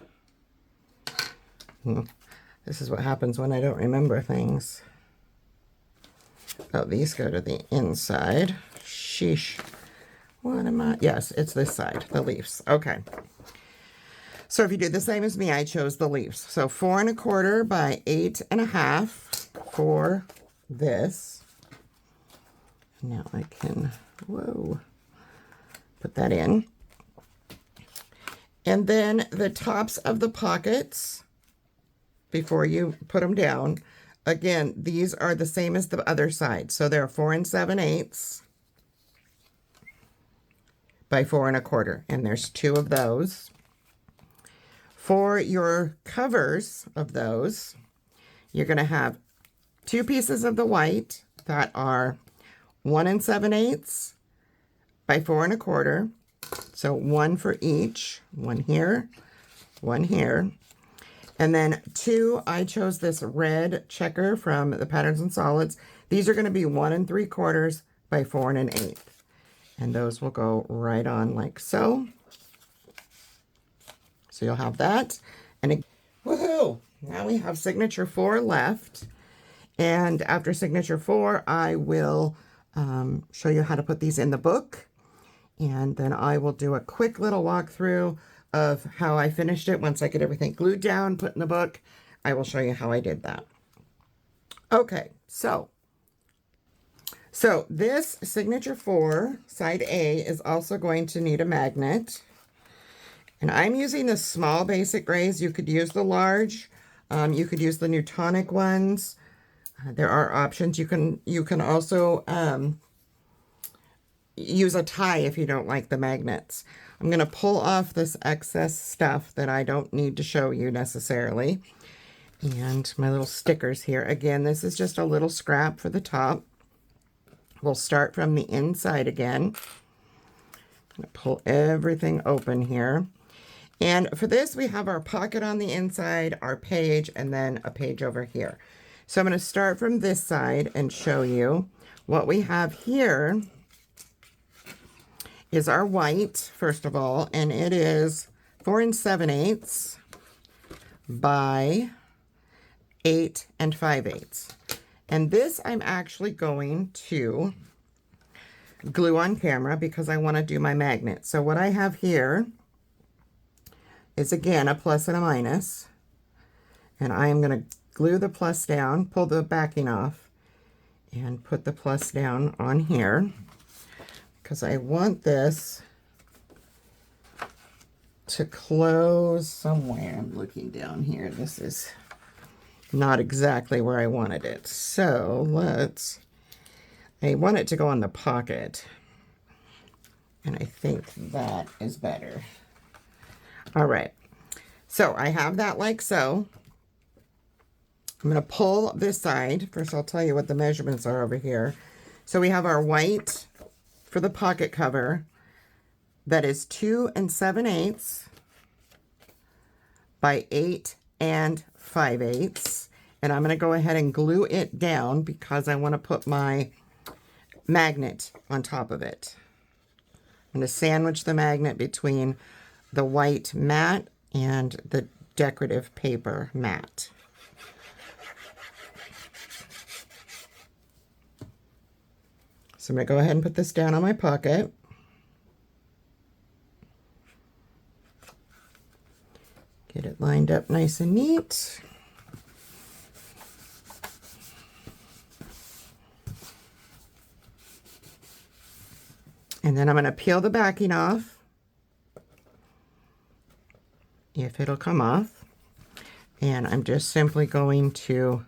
This is what happens when I don't remember things. Oh, these go to the inside. Sheesh. What am I? Yes, it's this side, the leaves. Okay. So if you do the same as me, I chose the leaves. So 4 1/4 by 8 1/2 for this. Now I can, put that in. And then the tops of the pockets, before you put them down, again, these are the same as the other side. So they're 4 7/8 by 4 1/4, and there's 2 of those. For your covers of those, you're going to have 2 pieces of the white that are 1 7/8 by 4 1/4. So 1 for each, 1 here, 1 here. And then 2, I chose this red checker from the Patterns and Solids. These are going to be 1 3/4 by 4 1/8. And those will go right on like so. So you'll have that. And woohoo! Now we have signature 4 left. And after signature 4, I will show you how to put these in the book. And then I will do a quick little walkthrough of how I finished it. Once I get everything glued down, put in the book, I will show you how I did that. Okay, so this signature 4, side A, is also going to need a magnet. And I'm using the small basic grays. You could use the large. You could use the Newtonic ones. There are options. You can also use a tie if you don't like the magnets. I'm going to pull off this excess stuff that I don't need to show you necessarily. And my little stickers here. Again, this is just a little scrap for the top. We'll start from the inside again. I'm going to pull everything open here. And for this, we have our pocket on the inside, our page, and then a page over here. So I'm going to start from this side and show you what we have here is our white, first of all, and it is 4 7/8 by 8 5/8. And this I'm actually going to glue on camera because I want to do my magnet. So what I have here is, again, a plus and a minus. And I am going to glue the plus down, pull the backing off, and put the plus down on here. Because I want this to close somewhere. I'm looking down here. This is not exactly where I wanted it. So I want it to go on the pocket. And I think that is better. All right. So I have that like so. I'm going to pull this side. First, I'll tell you what the measurements are over here. So we have our white for the pocket cover. That is 2 7/8 by 8 5/8. And I'm going to go ahead and glue it down because I want to put my magnet on top of it. I'm going to sandwich the magnet between the white matte and the decorative paper matte. So I'm going to go ahead and put this down on my pocket. Get it lined up nice and neat. And then I'm going to peel the backing off, if it'll come off. And I'm just simply going to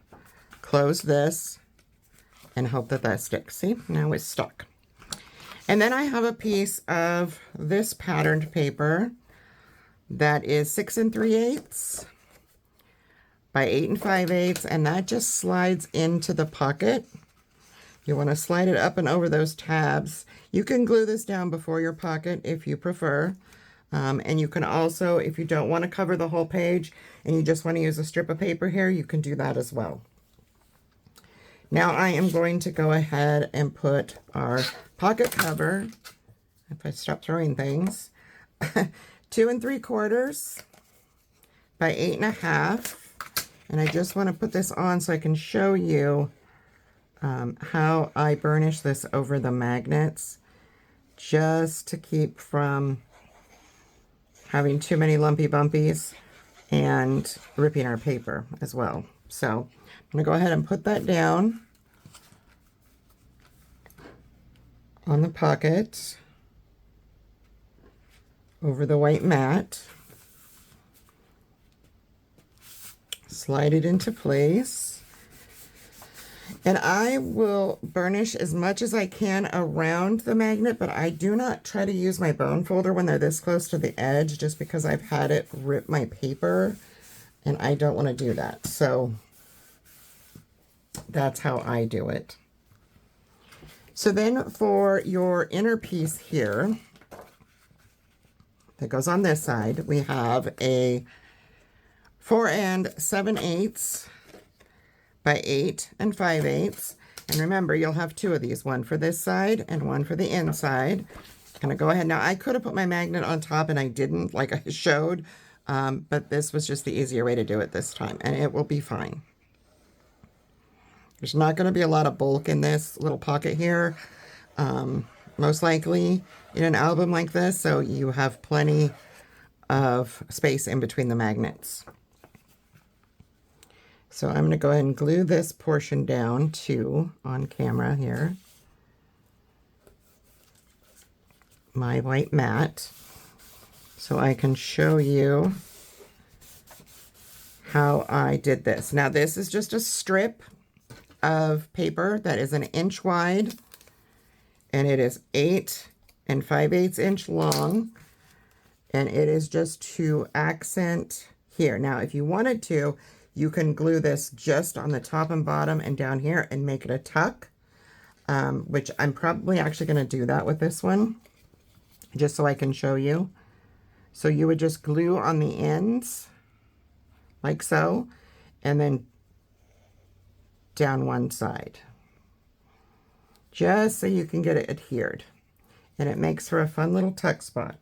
close this and hope that that sticks. See, now it's stuck. And then I have a piece of this patterned paper that is 6 3/8 by 8 5/8, and that just slides into the pocket. You want to slide it up and over those tabs. You can glue this down before your pocket if you prefer. And you can also, if you don't want to cover the whole page and you just want to use a strip of paper here, you can do that as well. Now I am going to go ahead and put our pocket cover, if I stop throwing things, 2 3/4 by 8 1/2. And I just want to put this on so I can show you how I burnish this over the magnets, just to keep from having too many lumpy bumpies and ripping our paper as well. So I'm going to go ahead and put that down on the pocket over the white mat. Slide it into place. And I will burnish as much as I can around the magnet, but I do not try to use my bone folder when they're this close to the edge, just because I've had it rip my paper and I don't want to do that. So that's how I do it. So then for your inner piece here that goes on this side, we have a 4 7/8 by 8 5/8. And remember, you'll have 2 of these, one for this side and one for the inside. I'm going to go ahead. Now, I could have put my magnet on top and I didn't, like I showed, but this was just the easier way to do it this time, and it will be fine. There's not going to be a lot of bulk in this little pocket here, most likely in an album like this, so you have plenty of space in between the magnets. So I'm going to go ahead and glue this portion down too on camera here. My white mat, so I can show you how I did this. Now this is just a strip of paper that is 1 inch wide, and it is 8 5/8 inch long, and it is just to accent here. Now if you wanted to, you can glue this just on the top and bottom and down here and make it a tuck, which I'm probably actually going to do that with this one, just so I can show you. So you would just glue on the ends, like so, and then down one side, just so you can get it adhered. And it makes for a fun little tuck spot.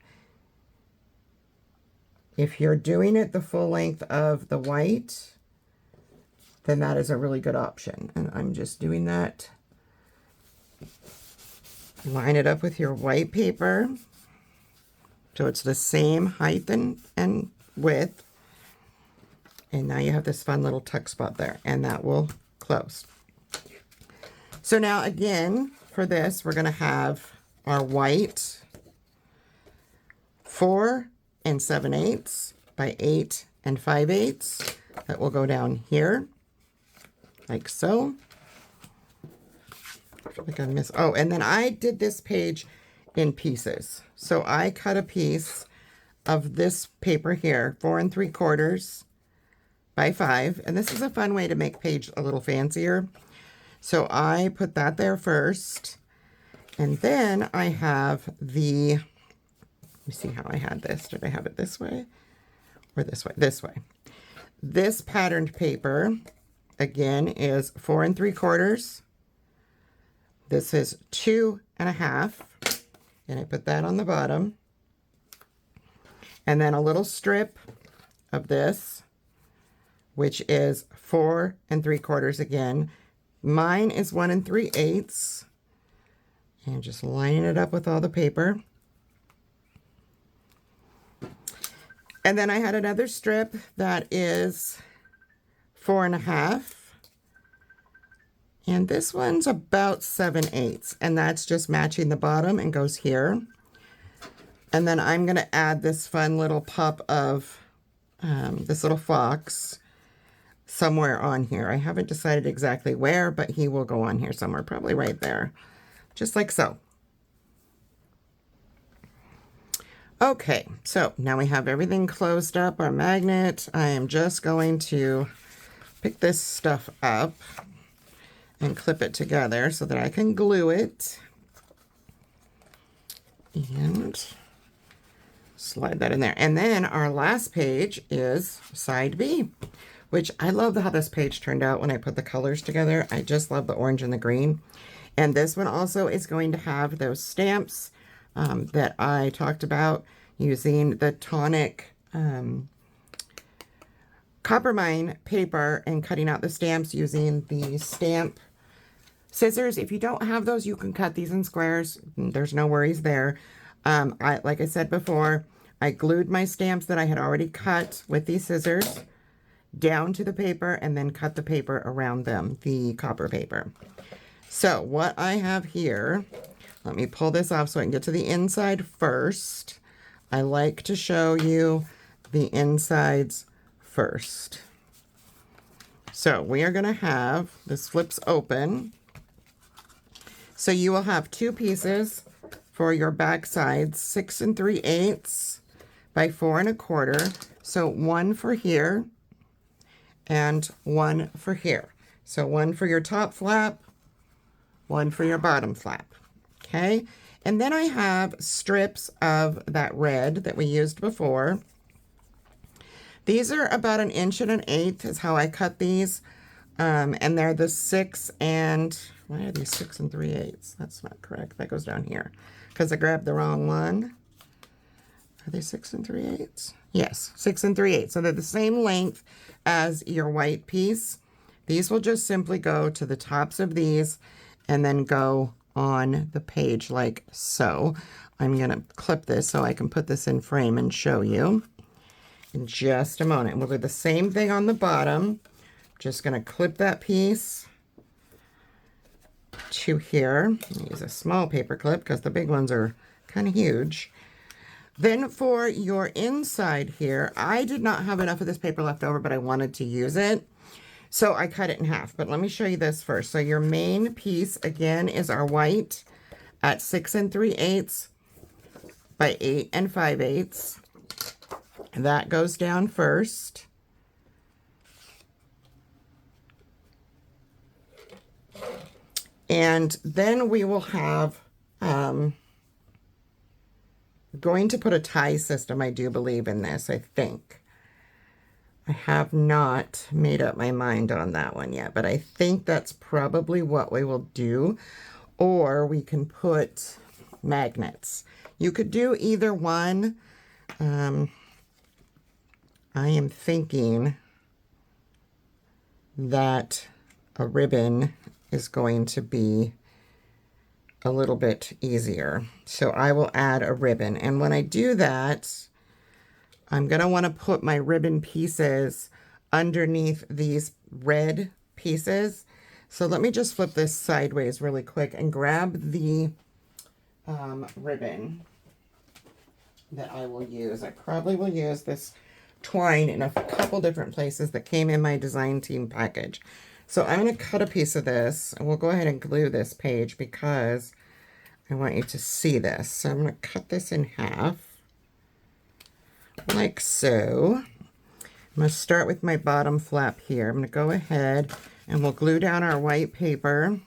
If you're doing it the full length of the white, then that is a really good option. And I'm just doing that. Line it up with your white paper, so it's the same height and width. And now you have this fun little tuck spot there, and that will close. So now again, for this, we're going to have our white 4 7/8 by 8 5/8. That will go down here, like so. I feel like I missed. Oh, and then I did this page in pieces. So I cut a piece of this paper here, 4 3/4 by 5. And this is a fun way to make page a little fancier. So I put that there first. And then I have the, let me see how I had this. Did I have it this way or this way? This way. This patterned paper, again, is 4 3/4. This is 2 1/2. And I put that on the bottom. And then a little strip of this, which is 4 3/4 again. Mine is 1 3/8. And just lining it up with all the paper. And then I had another strip that is 4 1/2. And this one's about 7/8. And that's just matching the bottom and goes here. And then I'm going to add this fun little pop of this little fox somewhere on here. I haven't decided exactly where, but he will go on here somewhere, probably right there. Just like so. Okay, so now we have everything closed up, our magnet. I am just going to pick this stuff up and clip it together so that I can glue it. And slide that in there. And then our last page is side B, which I love how this page turned out when I put the colors together. I just love the orange and the green. And this one also is going to have those stamps that I talked about using the tonic Coppermine paper and cutting out the stamps using the stamp scissors. If you don't have those, you can cut these in squares. There's no worries there. Like I said before, I glued my stamps that I had already cut with these scissors down to the paper and then cut the paper around them, the copper paper. So what I have here, let me pull this off so I can get to the inside first. I like to show you the insides first. So we are going to have, this flips open. So you will have 2 pieces for your back sides, 6 3/8 by 4 1/4. So one for here and one for here. So one for your top flap, one for your bottom flap. Okay. And then I have strips of that red that we used before. These are about 1 1/8 is how I cut these. And they're the 6 and, why are these 6 3/8? That's not correct. That goes down here because I grabbed the wrong one. Are they 6 3/8? Yes, 6 3/8. So they're the same length as your white piece. These will just simply go to the tops of these and then go on the page like so. I'm going to clip this so I can put this in frame and show you in just a moment. We'll do the same thing on the bottom. Just going to clip that piece to here. Use a small paper clip because the big ones are kind of huge. Then for your inside here, I did not have enough of this paper left over, but I wanted to use it. So I cut it in half, but let me show you this first. So your main piece, again, is our white at 6 3/8 by 8 5/8. That goes down first. And then we will have, going to put a tie system, I do believe in this, I think. I have not made up my mind on that one yet, but I think that's probably what we will do. Or we can put magnets. You could do either one. I am thinking that a ribbon is going to be a little bit easier. So I will add a ribbon. And when I do that, I'm going to want to put my ribbon pieces underneath these red pieces. So let me just flip this sideways really quick and grab the ribbon that I will use. I probably will use this twine in a couple different places that came in my design team package. So I'm going to cut a piece of this, and we'll go ahead and glue this page because I want you to see this. So I'm going to cut this in half, like so. I'm going to start with my bottom flap here. I'm going to go ahead and we'll glue down our white paper.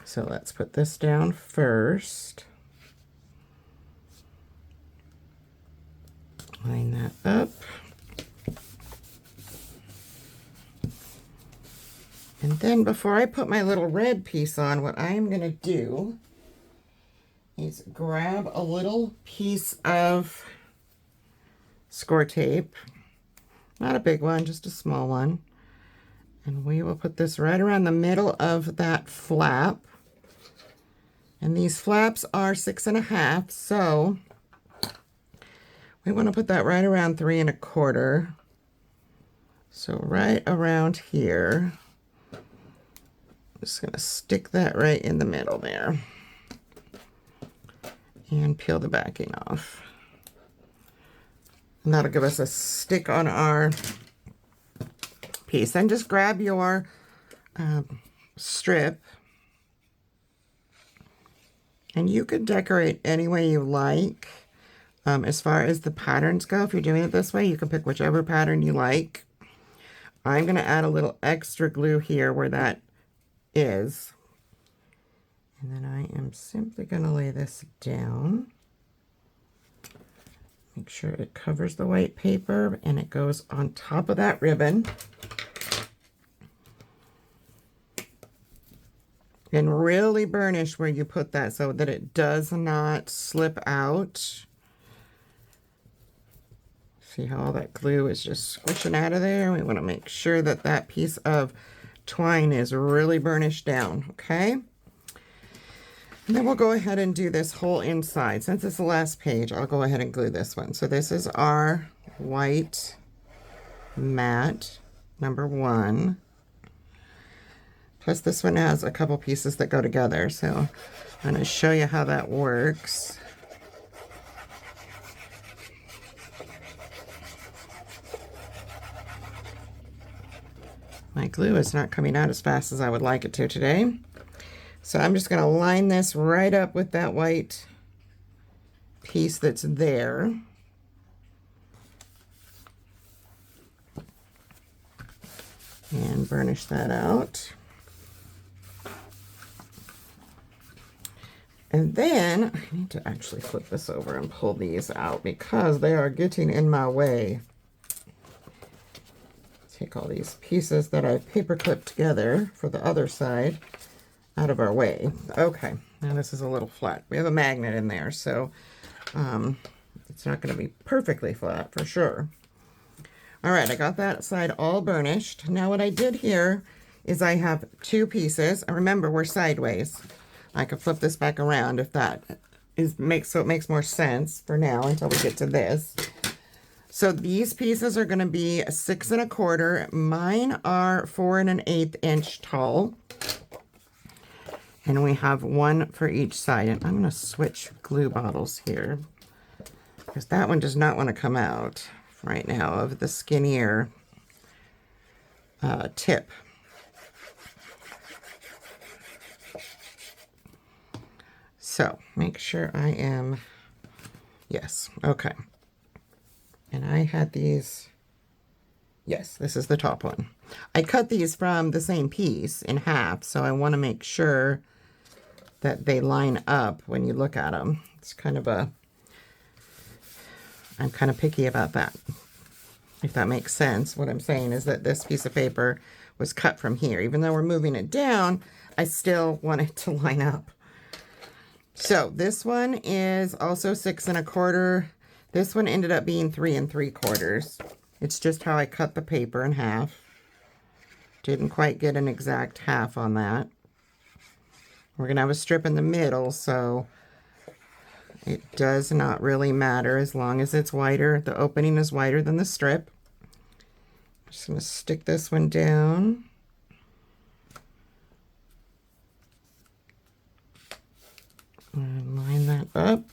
So let's put this down first. Line that up. And then before I put my little red piece on, what I'm going to do is grab a little piece of score tape. Not a big one, just a small one. And we will put this right around the middle of that flap. And these flaps are 6 1/2, so we want to put that right around 3 1/4. So right around here. Just going to stick that right in the middle there. And peel the backing off. And that'll give us a stick on our piece. Then just grab your strip. And you could decorate any way you like. As far as the patterns go, if you're doing it this way, you can pick whichever pattern you like. I'm going to add a little extra glue here where that is. And then I am simply going to lay this down. Make sure it covers the white paper and it goes on top of that ribbon. And really burnish where you put that so that it does not slip out. See how all that glue is just squishing out of there? We want to make sure that that piece of twine is really burnished down, okay? And then we'll go ahead and do this whole inside. Since it's the last page, I'll go ahead and glue this one. So this is our white matte number 1. Plus this one has a couple pieces that go together, so I'm going to show you how that works. My glue is not coming out as fast as I would like it to today. So I'm just going to line this right up with that white piece that's there. And burnish that out. And then I need to actually flip this over and pull these out because they are getting in my way. Take all these pieces that I paper clipped together for the other side out of our way. Okay, now this is a little flat. We have a magnet in there, so it's not going to be perfectly flat for sure. All right, I got that side all burnished. Now what I did here is I have two pieces. And remember, we're sideways. I could flip this back around if that makes more sense for now until we get to this. So these pieces are going to be 6 1/4. Mine are 4 1/8 inch tall. And we have one for each side. And I'm going to switch glue bottles here because that one does not want to come out right now of the skinnier tip. So make sure I am, yes, okay. And I had these, yes, this is the top one. I cut these from the same piece in half, so I want to make sure that they line up when you look at them. It's kind of I'm kind of picky about that. If that makes sense, what I'm saying is that this piece of paper was cut from here. Even though we're moving it down, I still want it to line up. So this one is also 6 1/4. This one ended up being 3 3/4. It's just how I cut the paper in half. Didn't quite get an exact half on that. We're going to have a strip in the middle, so it does not really matter as long as it's wider. The opening is wider than the strip. I'm just going to stick this one down. And line that up.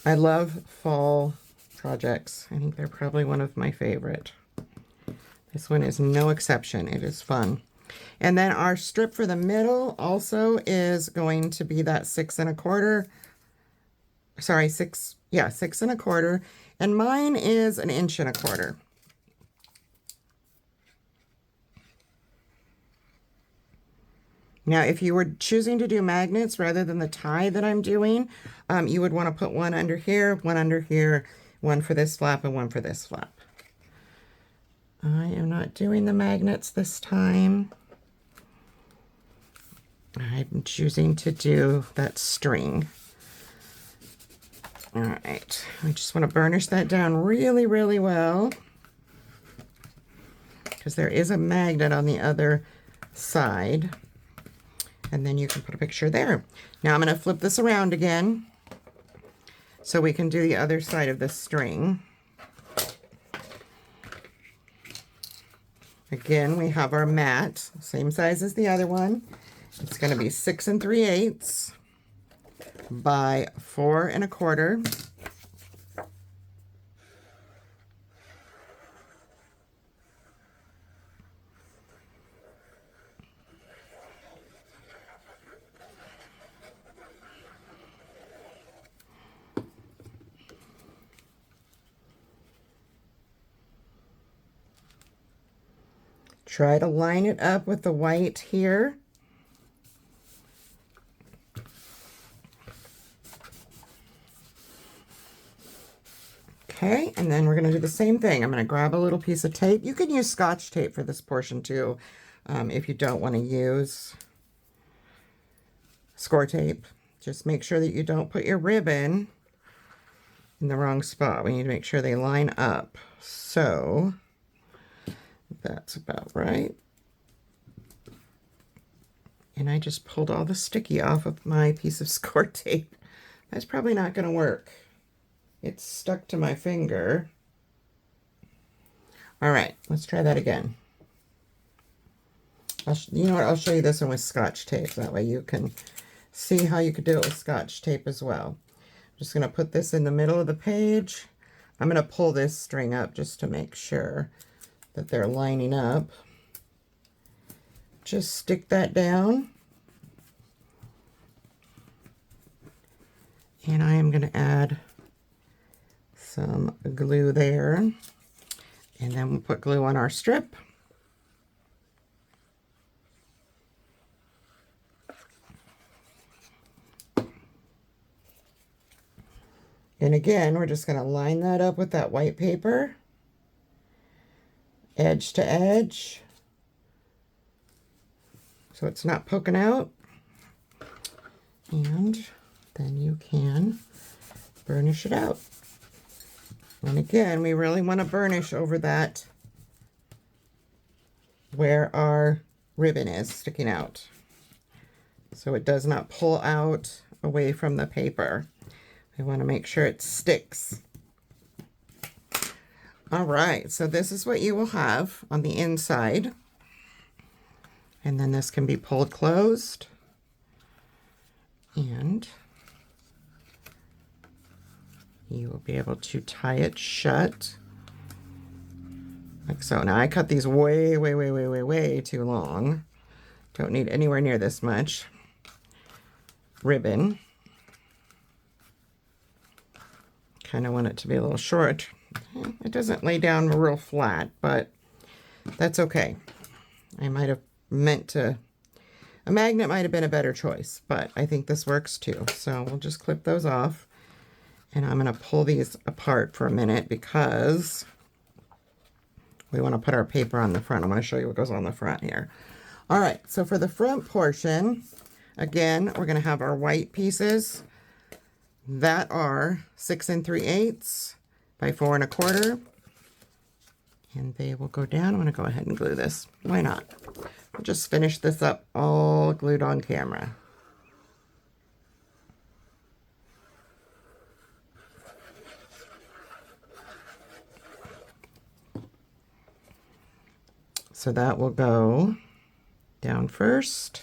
I love fall projects. I think they're probably one of my favorite. This one is no exception. It is fun. And then our strip for the middle also is going to be that 6 1/4. Sorry, 6 1/4. And mine is 1 1/4 inches. Now, if you were choosing to do magnets rather than the tie that I'm doing, you would want to put one under here, one for this flap, and one for this flap. I am not doing the magnets this time. I'm choosing to do that string. All right, I just want to burnish that down really, really well because there is a magnet on the other side. And then you can put a picture there. Now I'm going to flip this around again so we can do the other side of the string. Again, we have our mat, same size as the other one. It's going to be 6 3/8 by 4 1/4. Try to line it up with the white here. Okay, and then we're going to do the same thing. I'm going to grab a little piece of tape. You can use Scotch tape for this portion too, if you don't want to use score tape. Just make sure that you don't put your ribbon in the wrong spot. We need to make sure they line up. So that's about right. And I just pulled all the sticky off of my piece of score tape. That's probably not going to work. It's stuck to my finger. All right, let's try that again. You know what? I'll show you this one with Scotch tape. That way you can see how you could do it with Scotch tape as well. I'm just going to put this in the middle of the page. I'm going to pull this string up just to make sure that they're lining up. Just stick that down. And I am going to add some glue there. And then we'll put glue on our strip. And again, we're just going to line that up with that white paper, edge to edge, so it's not poking out. And then you can burnish it out. And again, we really want to burnish over that where our ribbon is sticking out, so it does not pull out away from the paper. We want to make sure it sticks. All right, so this is what you will have on the inside. And then this can be pulled closed. And you will be able to tie it shut. Like so. Now I cut these way too long. Don't need anywhere near this much ribbon. Kind of want it to be a little short. It doesn't lay down real flat, but that's okay. I might have meant to, a magnet might have been a better choice, but I think this works too. So we'll just clip those off, and I'm going to pull these apart for a minute because we want to put our paper on the front. I'm going to show you what goes on the front here. All right, so for the front portion, again, we're going to have our white pieces that are 6 3/8 by 4 1/4, and they will go down. I'm going to go ahead and glue this. Why not? We'll just finish this up all glued on camera. So that will go down first.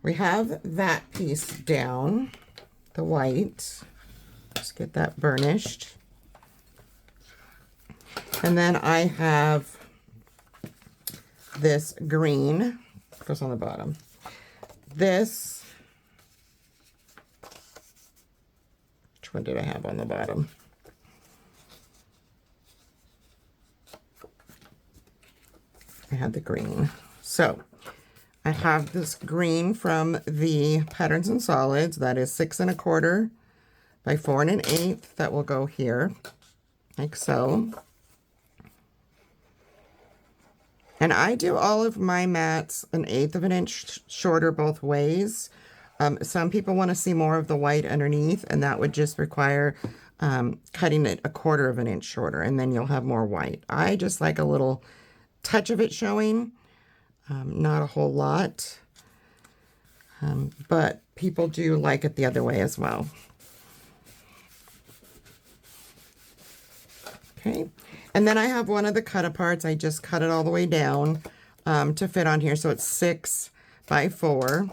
We have that piece down, the white. Just get that burnished. And then I have this green, goes on the bottom. This, which one did I have on the bottom? I had the green. So I have this green from the Patterns and Solids. That is 6 1/4 by 4 1/8. That will go here, like so. And I do all of my mats 1/8 of an inch shorter both ways. Some people want to see more of the white underneath, and that would just require cutting it 1/4 of an inch shorter, and then you'll have more white. I just like a little touch of it showing. Not a whole lot, but people do like it the other way as well. Okay, and then I have one of the cut aparts. I just cut it all the way down to fit on here, so it's 6 by 4.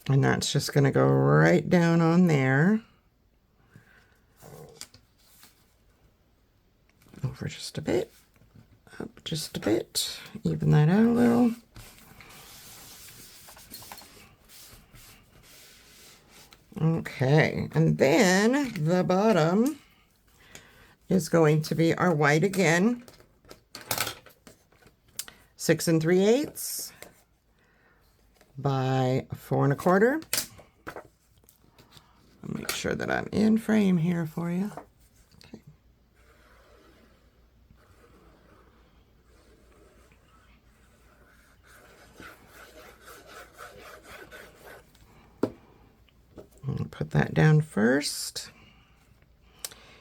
And that's just going to go right down on there. Over just a bit. Up just a bit. Even that out a little. Okay. And then the bottom is going to be our white again. 6 3/8. By 4 1/4. I'll make sure that I'm in frame here for you. Okay. I'll put that down first.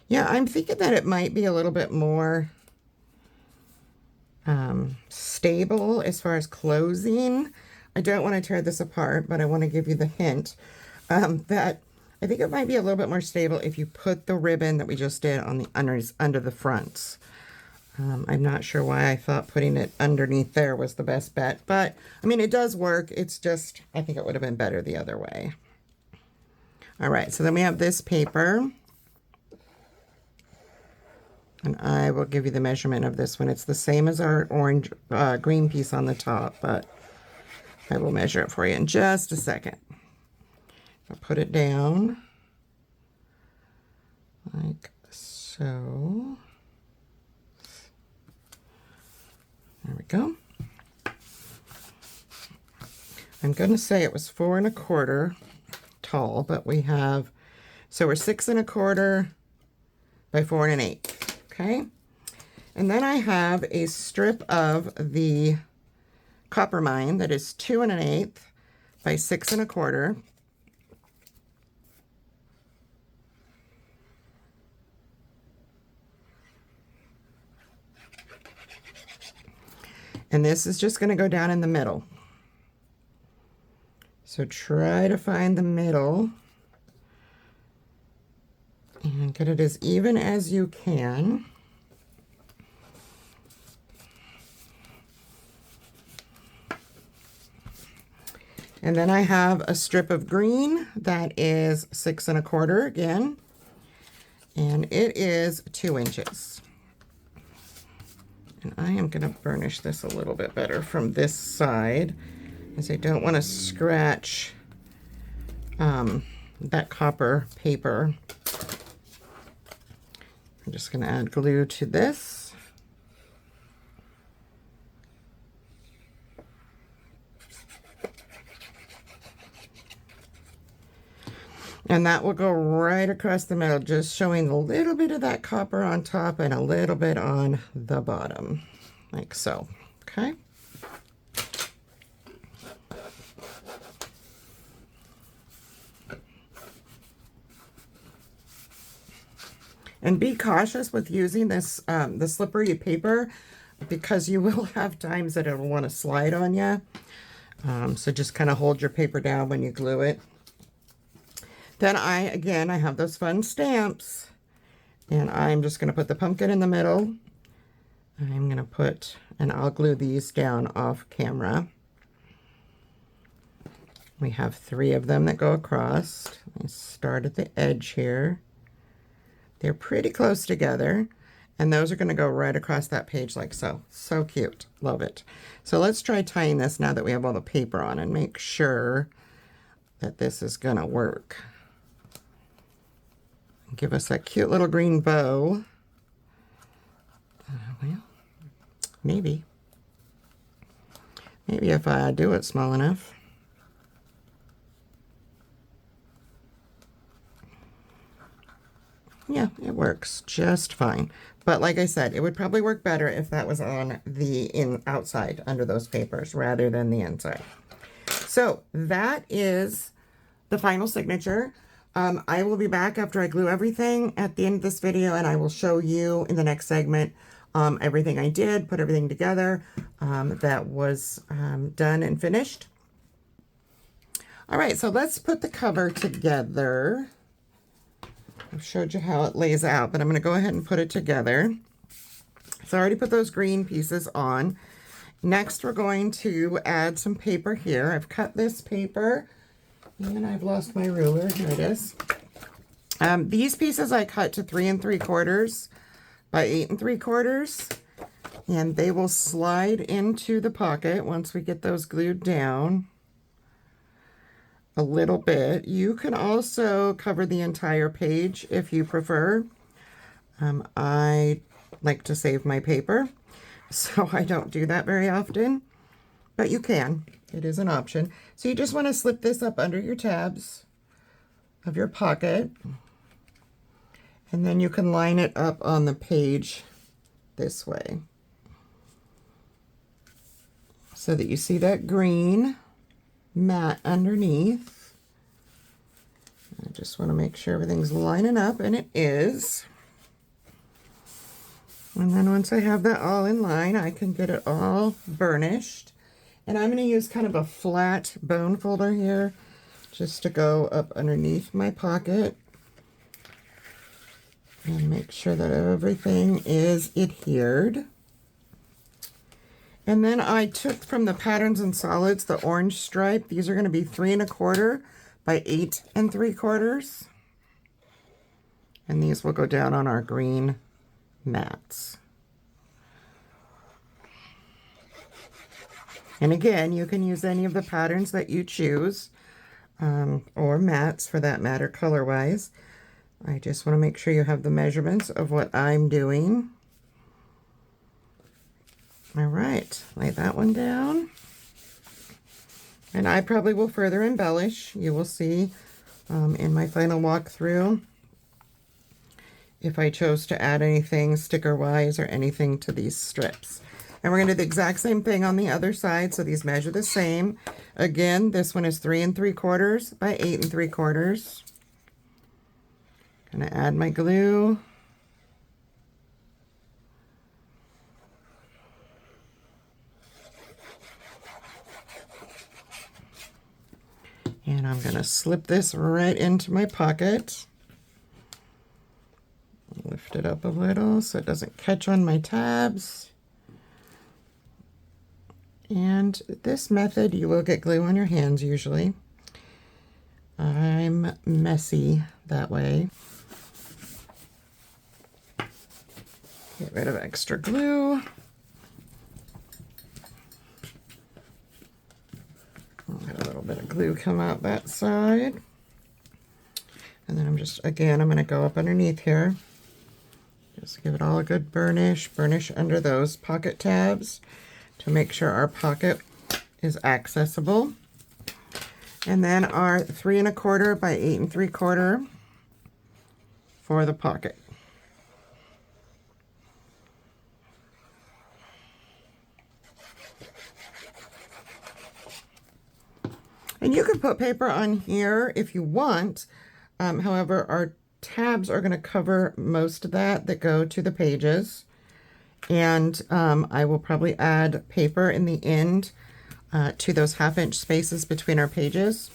Yeah, I'm thinking that it might be a little bit more stable as far as closing. I don't want to tear this apart, but I want to give you the hint that I think it might be a little bit more stable if you put the ribbon that we just did on the under the fronts. I'm not sure why I thought putting it underneath there was the best bet, but I mean, it does work. It's just, I think it would have been better the other way. All right, so then we have this paper. And I will give you the measurement of this one. It's the same as our orange, green piece on the top, but I will measure it for you in just a second. I'll put it down. So there we go. I'm going to say it was 4 1/4 tall, but we have, so we're 6 1/4 by 4 1/8. Okay. And then I have a strip of the copper mine that is 2 1/8 by 6 1/4. And this is just going to go down in the middle. So try to find the middle and get it as even as you can. And then I have a strip of green that is 6 1/4 again, and it is 2 inches. And I am going to burnish this a little bit better from this side, as I don't want to scratch that copper paper. I'm just going to add glue to this. And that will go right across the middle, just showing a little bit of that copper on top and a little bit on the bottom, like so, okay? And be cautious with using this, the slippery paper, because you will have times that it'll want to slide on you. So just kind of hold your paper down when you glue it. Then I have those fun stamps, and I'm just going to put the pumpkin in the middle. I'm going to put, and I'll glue these down off camera. We have 3 of them that go across. I start at the edge here. They're pretty close together, and those are going to go right across that page like so. So cute. Love it. So let's try tying this now that we have all the paper on, and make sure that this is going to work. Give us that cute little green bow. Well, maybe if I do it small enough. Yeah, it works just fine. But like I said, it would probably work better if that was on the outside under those papers rather than the inside. So that is the final signature. I will be back after I glue everything at the end of this video, and I will show you in the next segment everything I did, put everything together that was done and finished. All right, so let's put the cover together. I've showed you how it lays out, but I'm going to go ahead and put it together. So I already put those green pieces on. Next, we're going to add some paper here. I've cut this paper, and I've lost my ruler. Here it is. These pieces I cut to 3 3/4 by 8 3/4, and they will slide into the pocket once we get those glued down a little bit. You can also cover the entire page if you prefer. I like to save my paper, so I don't do that very often, but you can. It is an option. So you just want to slip this up under your tabs of your pocket, and then you can line it up on the page this way so that you see that green mat underneath. I just want to make sure everything's lining up, and it is. And then once I have that all in line, I can get it all burnished. And I'm going to use kind of a flat bone folder here just to go up underneath my pocket and make sure that everything is adhered. And then I took from the Patterns and Solids the orange stripe. These are going to be 3 1/4 by 8 3/4. And these will go down on our green mats. And again, you can use any of the patterns that you choose, or mats for that matter, color-wise. I just want to make sure you have the measurements of what I'm doing. All right, lay that one down. And I probably will further embellish. You will see in my final walkthrough if I chose to add anything sticker-wise or anything to these strips. And we're going to do the exact same thing on the other side, so these measure the same. Again, this one is 3 3/4 by 8 3/4. Gonna add my glue. And I'm gonna slip this right into my pocket. Lift it up a little so it doesn't catch on my tabs. And this method, you will get glue on your hands usually. I'm messy that way. Get rid of extra glue. I'll get a little bit of glue come out that side. And then I'm going to go up underneath here. Just give it all a good burnish. Burnish under those pocket tabs to make sure our pocket is accessible. And then our 3 1/4 by 8 3/4 for the pocket. And you can put paper on here if you want. However, our tabs are going to cover most of that go to the pages. And I will probably add paper in the end to those 1/2 inch spaces between our pages.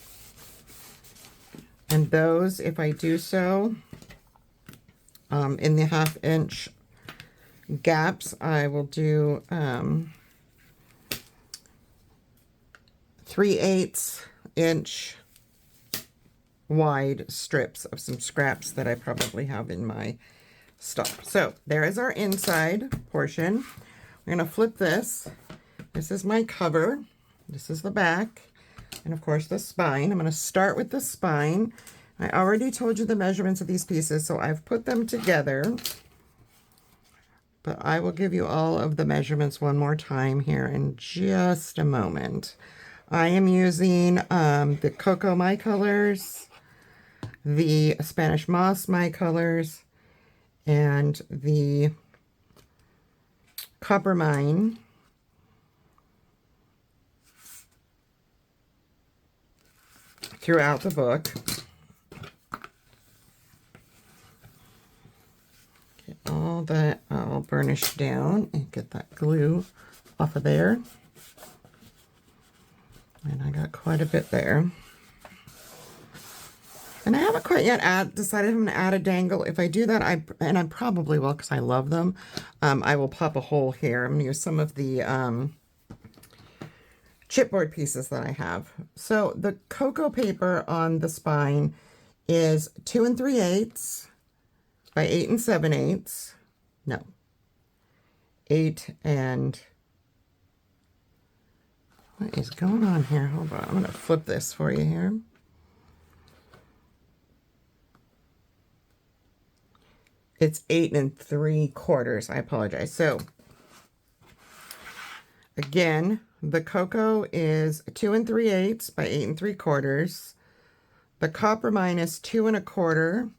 And those, if I do so, in the 1/2 inch gaps, I will do 3/8 inch wide strips of some scraps that I probably have in my stuff. So there is our inside portion. We're going to flip this. This is my cover. This is the back. And of course the spine. I'm going to start with the spine. I already told you the measurements of these pieces, so I've put them together. But I will give you all of the measurements one more time here in just a moment. I am using the Cocoa My Colors, the Spanish Moss My Colors, and the Copper Mine. Throughout the book. Get all that all burnished down and get that glue off of there. And I got quite a bit there. And I haven't quite yet decided I'm going to add a dangle. If I do that, I probably will because I love them. I will pop a hole here. I'm going to use some of the chipboard pieces that I have. So the cocoa paper on the spine is 2 3/8 by 8 7/8. No. 8 and... What is going on here? Hold on. I'm going to flip this for you here. It's 8 3/4. I apologize. So, again, the cocoa is 2 3/8 by 8 3/4. The copper mine is 2 1/4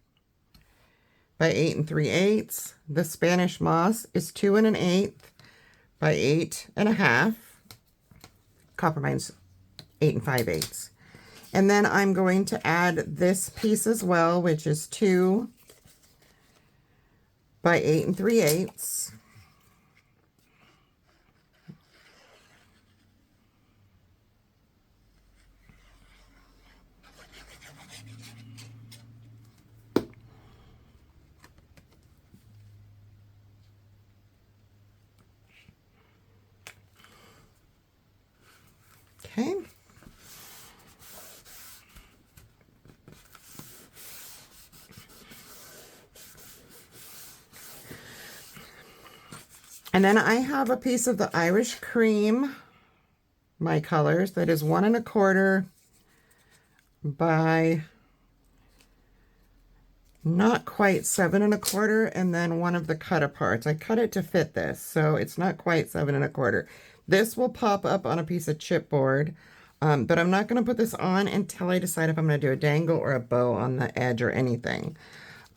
by 8 3/8. The Spanish moss is 2 1/8 by 8 1/2. Copper mine's 8 5/8. And then I'm going to add this piece as well, which is 2 by 8 3/8. Okay. And then I have a piece of the Irish Cream, My Colors, that is 1 1/4 by not quite 7 1/4, and then one of the cut aparts. I cut it to fit this, so it's not quite 7 1/4. This will pop up on a piece of chipboard, but I'm not going to put this on until I decide if I'm going to do a dangle or a bow on the edge or anything.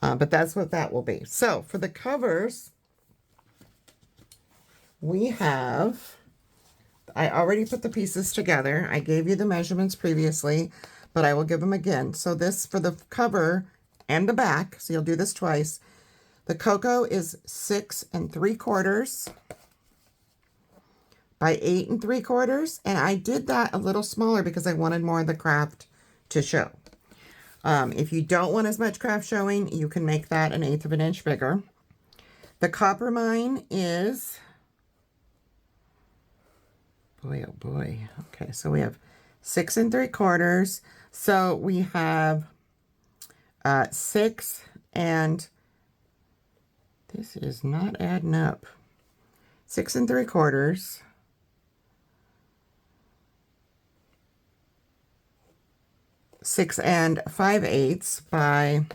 But that's what that will be. So for the covers, we have, I already put the pieces together. I gave you the measurements previously, but I will give them again. So this, for the cover and the back, so you'll do this twice. The cocoa is 6 3/4 by 8 3/4, and I did that a little smaller because I wanted more of the craft to show. If you don't want as much craft showing, you can make that 1/8 of an inch bigger. The copper mine is, boy, oh boy. Okay, so we have 6 3/4. So we have 6, and this is not adding up. 6 3/4. 6 5/8 by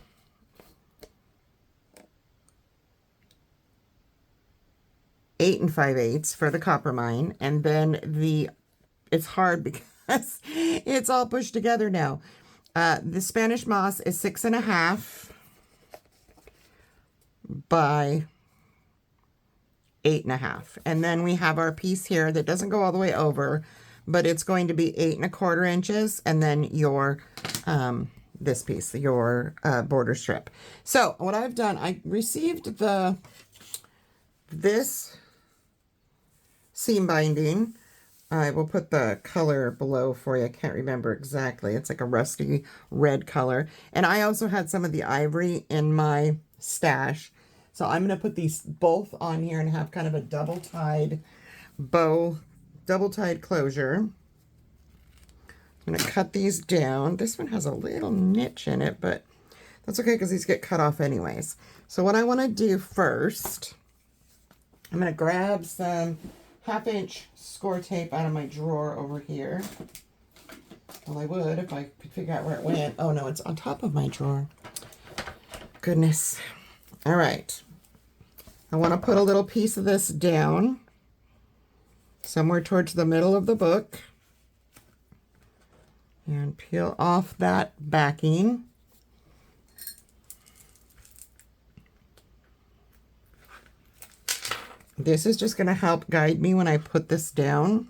8 5/8 for the copper mine, and then it's hard because it's all pushed together now. The Spanish moss is 6 1/2 by 8 1/2, and then we have our piece here that doesn't go all the way over, but it's going to be 8 1/4 inches, and then your this piece, your border strip. So what I've done, I received this seam binding. I will put the color below for you. I can't remember exactly. It's like a rusty red color. And I also had some of the ivory in my stash. So I'm going to put these both on here and have kind of a double-tied bow, double-tied closure. I'm going to cut these down. This one has a little niche in it, but that's okay because these get cut off anyways. So what I want to do first, I'm going to grab some 1/2 inch score tape out of my drawer over here. Well, I would if I could figure out where it went. Oh no, it's on top of my drawer. Goodness. All right. I want to put a little piece of this down somewhere towards the middle of the book and peel off that backing. This is just going to help guide me when I put this down.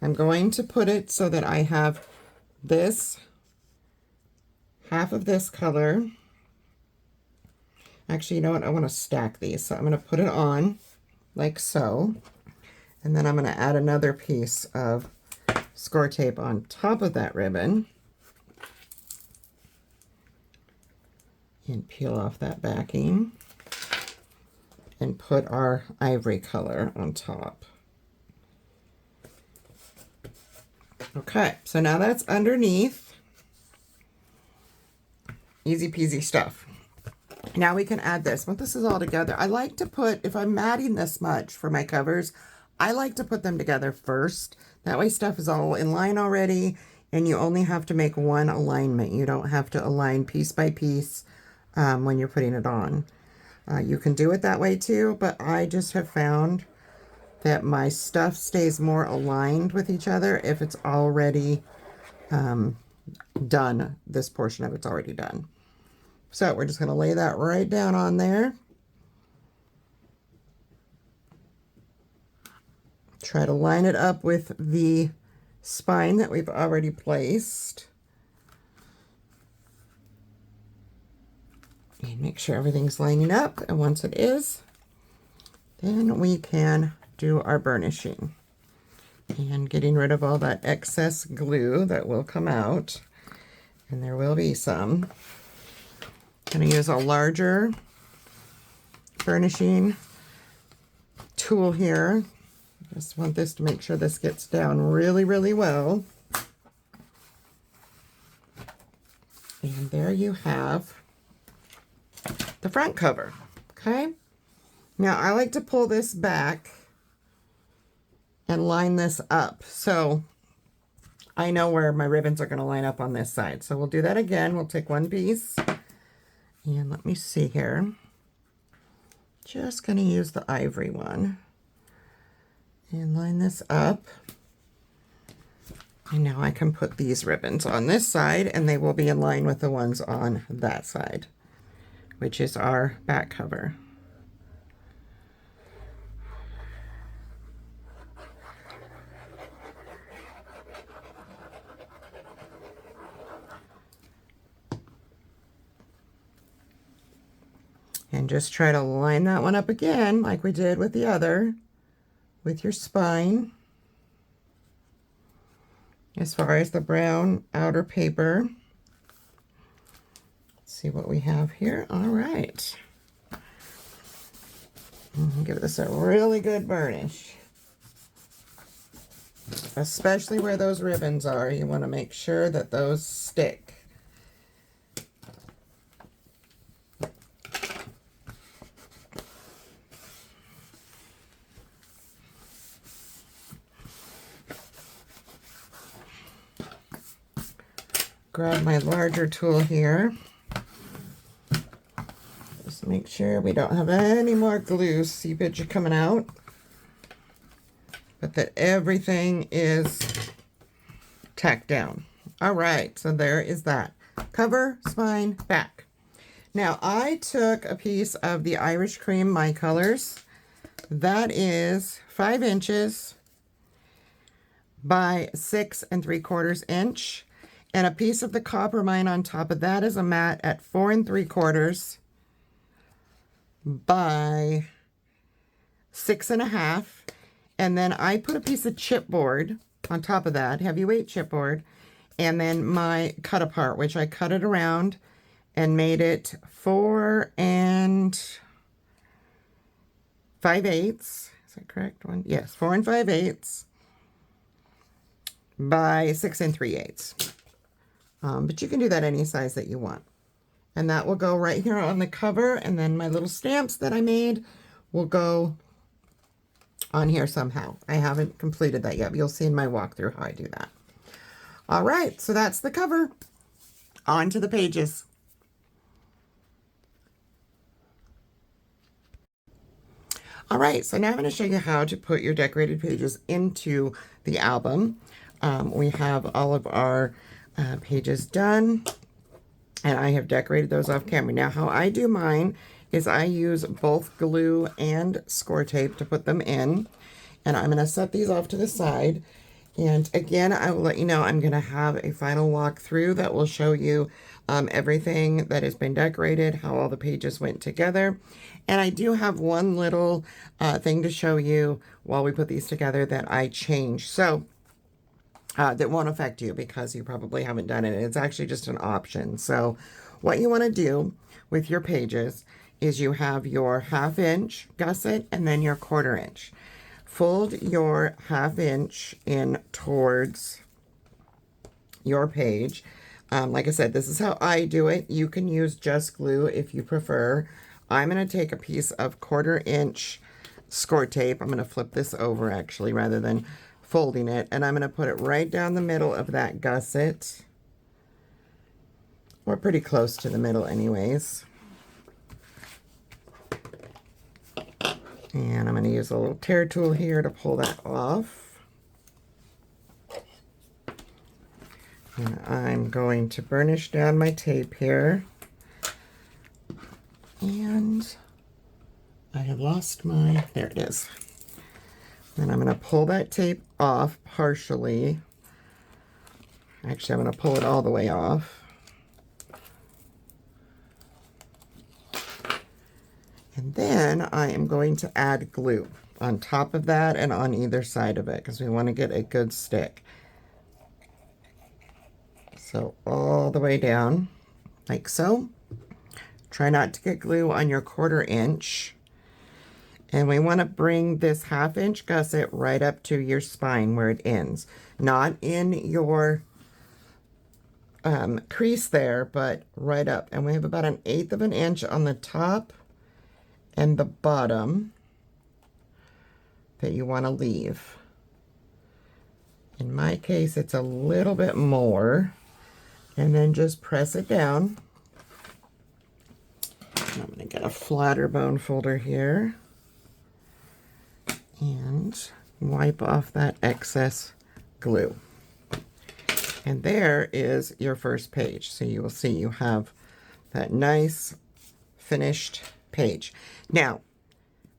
I'm going to put it so that I have this, half of this color. Actually, you know what? I want to stack these. So I'm going to put it on like so. And then I'm going to add another piece of score tape on top of that ribbon. And peel off that backing. And put our ivory color on top. Okay, so now that's underneath. Easy peasy stuff. Now we can add this. Once this is all together, I like to put, if I'm matting this much for my covers, I like to put them together first. That way stuff is all in line already, and you only have to make one alignment. You don't have to align piece by piece when you're putting it on. You can do it that way too, but I just have found that my stuff stays more aligned with each other if it's already done. This portion of it's already done. So we're just going to lay that right down on there. Try to line it up with the spine that we've already placed. And make sure everything's lining up, and once it is, then we can do our burnishing and getting rid of all that excess glue that will come out, and there will be some. I'm going to use a larger burnishing tool here. Just want this to make sure this gets down really, really well. And there you have the front cover. Okay, now I like to pull this back and line this up so I know where my ribbons are going to line up on this side. So we'll do that again. We'll take one piece And let me see here. Just going to use the ivory one and line this up. And now I can put these ribbons on this side and they will be in line with the ones on that side, which is our back cover. And just try to line that one up again like we did with the other, with your spine. As far as the brown outer paper, let's see what we have here. All right. Give this a really good burnish. Especially where those ribbons are, you want to make sure that those stick. Grab my larger tool here. Just make sure we don't have any more glue seepage coming out, but that everything is tacked down. All right, so there is that. Cover, spine, back. Now I took a piece of the Irish Cream My Colors. That is 5 inches by 6 3/4 inch. And a piece of the copper mine on top of that is a mat at 4 3/4 by 6 1/2. And then I put a piece of chipboard on top of that, heavyweight chipboard, and then my cut apart, which I cut it around and made it 4 5/8. Is that correct? Yes, 4 5/8 by 6 3/8. But you can do that any size that you want. And that will go right here on the cover, and then my little stamps that I made will go on here somehow. I haven't completed that yet, but you'll see in my walkthrough how I do that. All right, so that's the cover. On to the pages. All right, so now I'm going to show you how to put your decorated pages into the album. We have all of our pages done, and I have decorated those off camera. Now how I do mine is I use both glue and score tape to put them in, and I'm going to set these off to the side. And again, I will let you know I'm going to have a final walkthrough that will show you everything that has been decorated, how all the pages went together. And I do have one little thing to show you while we put these together that I changed. So that won't affect you because you probably haven't done it. It's actually just an option. So what you want to do with your pages is you have your 1/2 inch gusset and then your 1/4 inch. Fold your 1/2 inch in towards your page. Like I said, this is how I do it. You can use just glue if you prefer. I'm going to take a piece of 1/4 inch score tape. I'm going to flip this over actually rather than folding it, and I'm going to put it right down the middle of that gusset. We're pretty close to the middle anyways. And I'm going to use a little tear tool here to pull that off. And I'm going to burnish down my tape here. And I have lost my, there it is. And I'm going to pull that tape off partially. Actually, I'm going to pull it all the way off. And then I am going to add glue on top of that and on either side of it because we want to get a good stick. So all the way down, like so. Try not to get glue on your 1/4 inch. And we want to bring this 1/2 inch gusset right up to your spine where it ends. Not in your crease there, but right up. And we have about 1/8 of an inch on the top and the bottom that you want to leave. In my case, it's a little bit more. And then just press it down. get a flatter bone folder here and wipe off that excess glue. And there is your first page. So you will see you have that nice finished page. Now,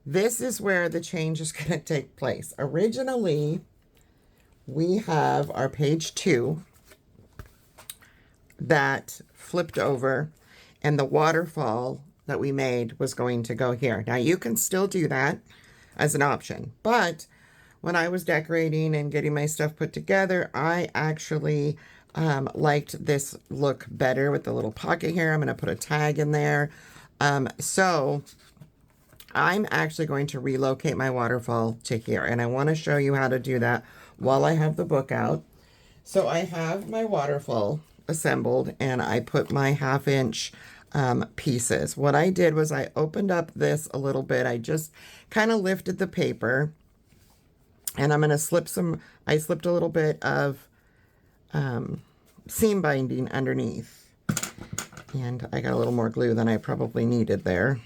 this is where the change is going to take place. Originally, we have our page 2 that flipped over, and the waterfall that we made was going to go here. Now, you can still do that as an option, but when I was decorating and getting my stuff put together, I actually liked this look better with the little pocket here. I'm going to put a tag in there. So I'm actually going to relocate my waterfall to here, and I want to show you how to do that while I have the book out. So I have my waterfall assembled, and I put my 1/2 inch pieces. What I did was I opened up this a little bit. I just kind of lifted the paper, and I'm going to slip I slipped a little bit of seam binding underneath. And I got a little more glue than I probably needed there.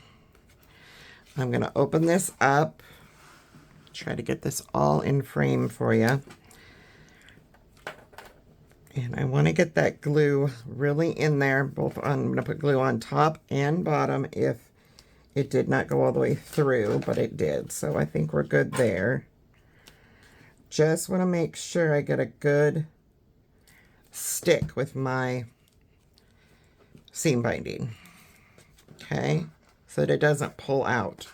I'm going to open this up, try to get this all in frame for you. And I want to get that glue really in there. I'm going to put glue on top and bottom if it did not go all the way through, but it did. So I think we're good there. Just want to make sure I get a good stick with my seam binding. Okay, so that it doesn't pull out.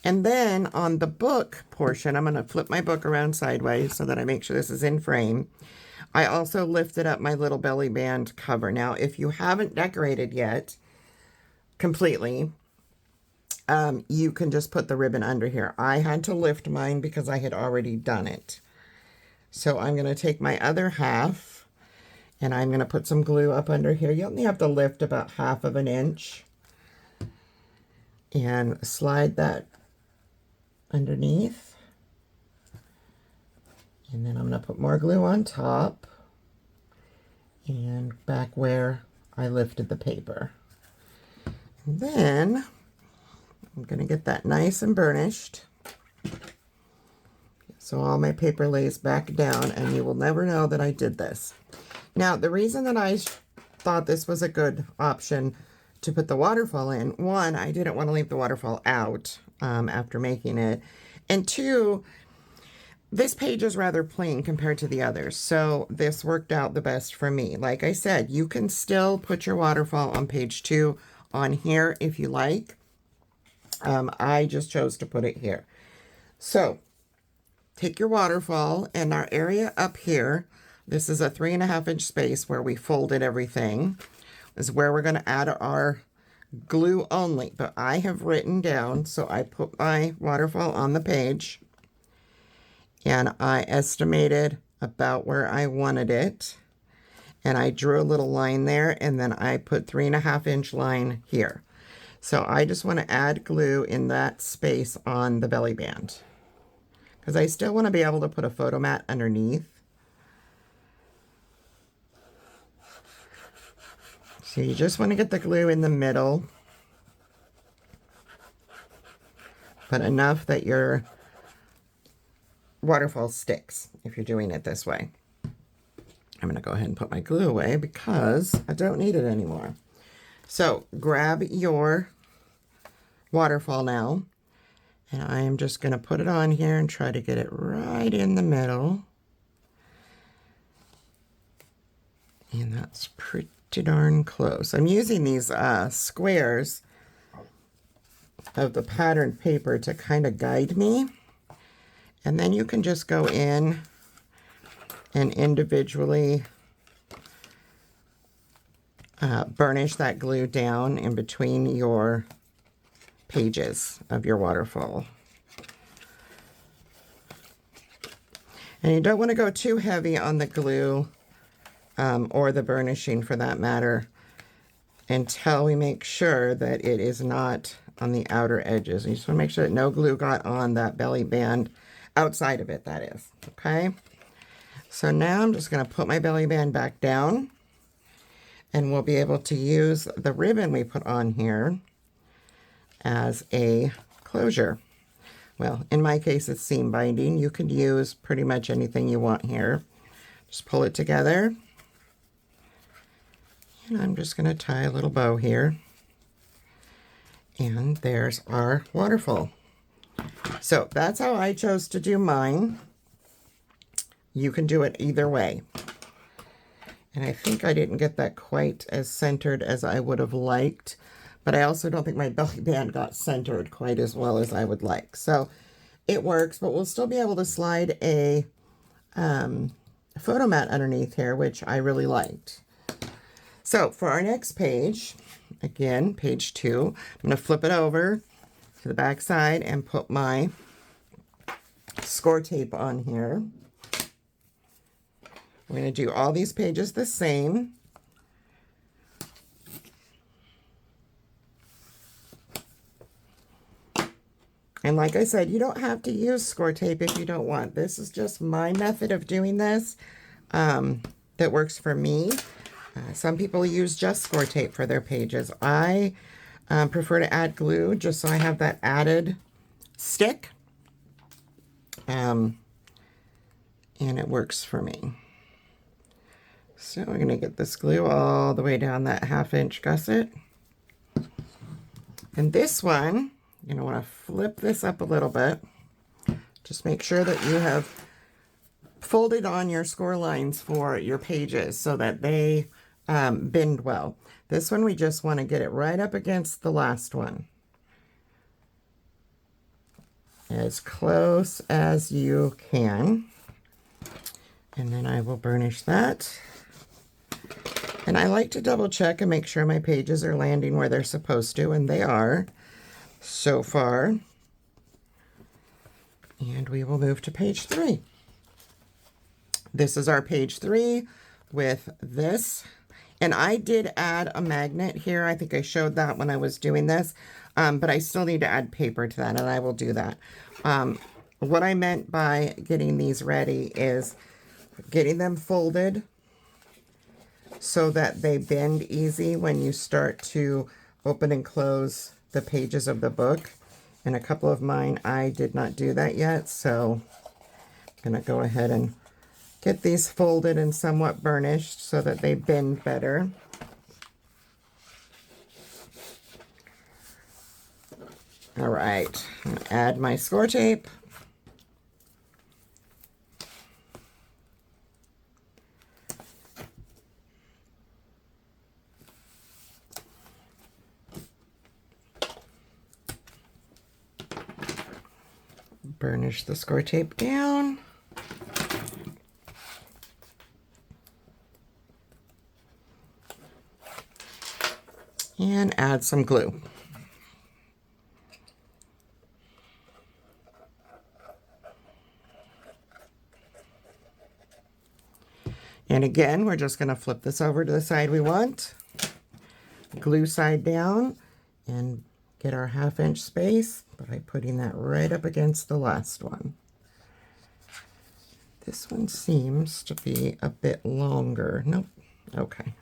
And then on the book portion, I'm going to flip my book around sideways so that I make sure this is in frame. I also lifted up my little belly band cover. Now, if you haven't decorated yet completely, you can just put the ribbon under here. I had to lift mine because I had already done it. So I'm going to take my other half and I'm going to put some glue up under here. You only have to lift about 1/2 inch and slide that underneath. And then I'm going to put more glue on top and back where I lifted the paper. And then I'm going to get that nice and burnished. So all my paper lays back down, and you will never know that I did this. Now, the reason that I thought this was a good option to put the waterfall in, one, I didn't want to leave the waterfall out after making it. And two, this page is rather plain compared to the others, so this worked out the best for me. Like I said, you can still put your waterfall on page 2 on here if you like. I just chose to put it here. So take your waterfall, and our area up here, this is a 3.5 inch space where we folded everything, is where we're going to add our glue only. But I have written down, so I put my waterfall on the page, and I estimated about where I wanted it, and I drew a little line there, and then I put 3.5 inch line here. So I just want to add glue in that space on the belly band, because I still want to be able to put a photo mat underneath. So you just want to get the glue in the middle, but enough that your waterfall sticks if you're doing it this way. I'm going to go ahead and put my glue away because I don't need it anymore. So grab your waterfall now, and I am just going to put it on here and try to get it right in the middle. And that's pretty darn close. I'm using these squares of the patterned paper to kind of guide me. And then you can just go in and individually burnish that glue down in between your pages of your waterfall. And you don't want to go too heavy on the glue or the burnishing for that matter until we make sure that it is not on the outer edges. You just want to make sure that no glue got on that belly band outside of it, that is. Okay, so now I'm just going to put my belly band back down, and we'll be able to use the ribbon we put on here as a closure. Well, in my case, it's seam binding. You could use pretty much anything you want here. Just pull it together. And I'm just going to tie a little bow here. And there's our waterfall. So that's how I chose to do mine. You can do it either way. And I think I didn't get that quite as centered as I would have liked. But I also don't think my belly band got centered quite as well as I would like. So it works, but we'll still be able to slide a photo mat underneath here, which I really liked. So for our next page, again, page 2, I'm going to flip it over to the back side and put my score tape on here. We're going to do all these pages the same. And like I said, you don't have to use score tape if you don't want. This is just my method of doing this that works for me. Some people use just score tape for their pages. I prefer to add glue just so I have that added stick. And it works for me. So we're going to get this glue all the way down that 1/2 inch gusset. And this one, you're going to want to flip this up a little bit. Just make sure that you have folded on your score lines for your pages so that they bend well. This one, we just want to get it right up against the last one. As close as you can. And then I will burnish that. And I like to double check and make sure my pages are landing where they're supposed to, and they are so far. And we will move to page 3. This is our page 3 with this. And I did add a magnet here. I think I showed that when I was doing this. But I still need to add paper to that, and I will do that. What I meant by getting these ready is getting them folded so that they bend easy when you start to open and close the pages of the book. And a couple of mine, I did not do that yet, so I'm going to go ahead and get these folded and somewhat burnished so that they bend better. All right, I'm going to add my score tape. Burnish the score tape down. And add some glue. And again, we're just going to flip this over to the side we want. Glue side down and get our 1/2 inch space by putting that right up against the last one. This one seems to be a bit longer. Nope. Okay.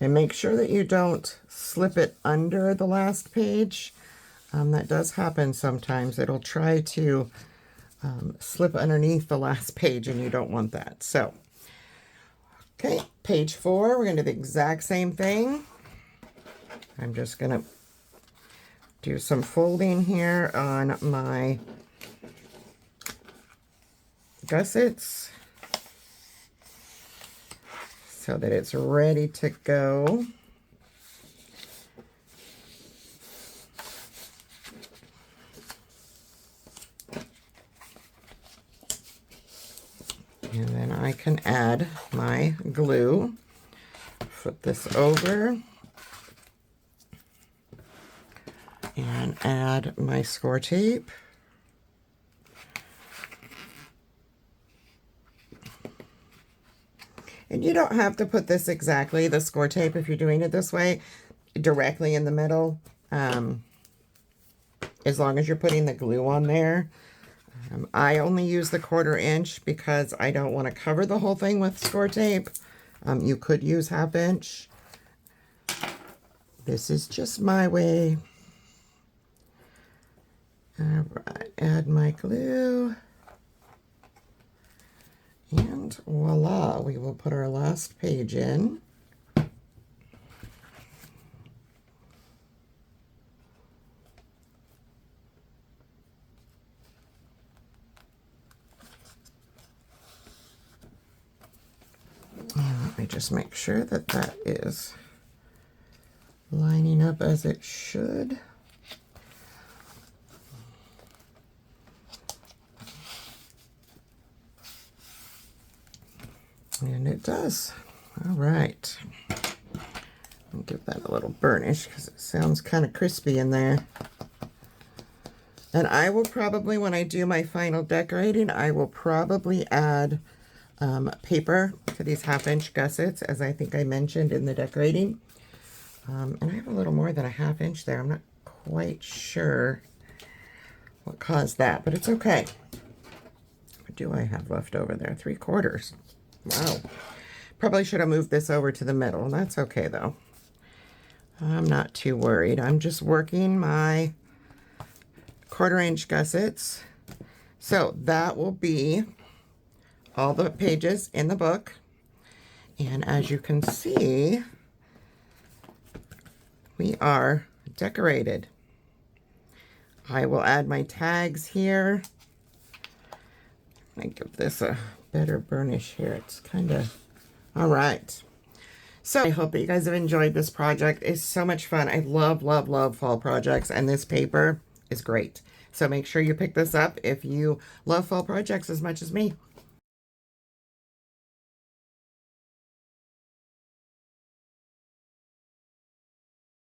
And make sure that you don't slip it under the last page. That does happen sometimes. It'll try to slip underneath the last page, and you don't want that. So, okay, page 4, we're going to do the exact same thing. I'm just going to do some folding here on my gussets so that it's ready to go. And then I can add my glue. Flip this over. And add my score tape. And you don't have to put this exactly, the score tape, if you're doing it this way, directly in the middle. As long as you're putting the glue on there. I only use the 1/4 inch because I don't want to cover the whole thing with score tape. You could use 1/2 inch. This is just my way. All right, add my glue. And voila, we will put our last page in. And let me just make sure that that is lining up as it should. And it does. All right. I'll give that a little burnish because it sounds kind of crispy in there. And I will probably, when I do my final decorating, I will probably add paper to these 1/2 inch gussets, as I think I mentioned in the decorating. And I have a little more than a 1/2 inch there. I'm not quite sure what caused that, but it's okay. What do I have left over there? 3/4. Wow. Probably should have moved this over to the middle. That's okay, though. I'm not too worried. I'm just working my 1/4 inch gussets. So that will be all the pages in the book. And as you can see, we are decorated. I will add my tags here. I give this a better burnish here. It's kind of, all right. So I hope that you guys have enjoyed this project. It's so much fun. I love, love, love fall projects, and this paper is great. So make sure you pick this up if you love fall projects as much as me.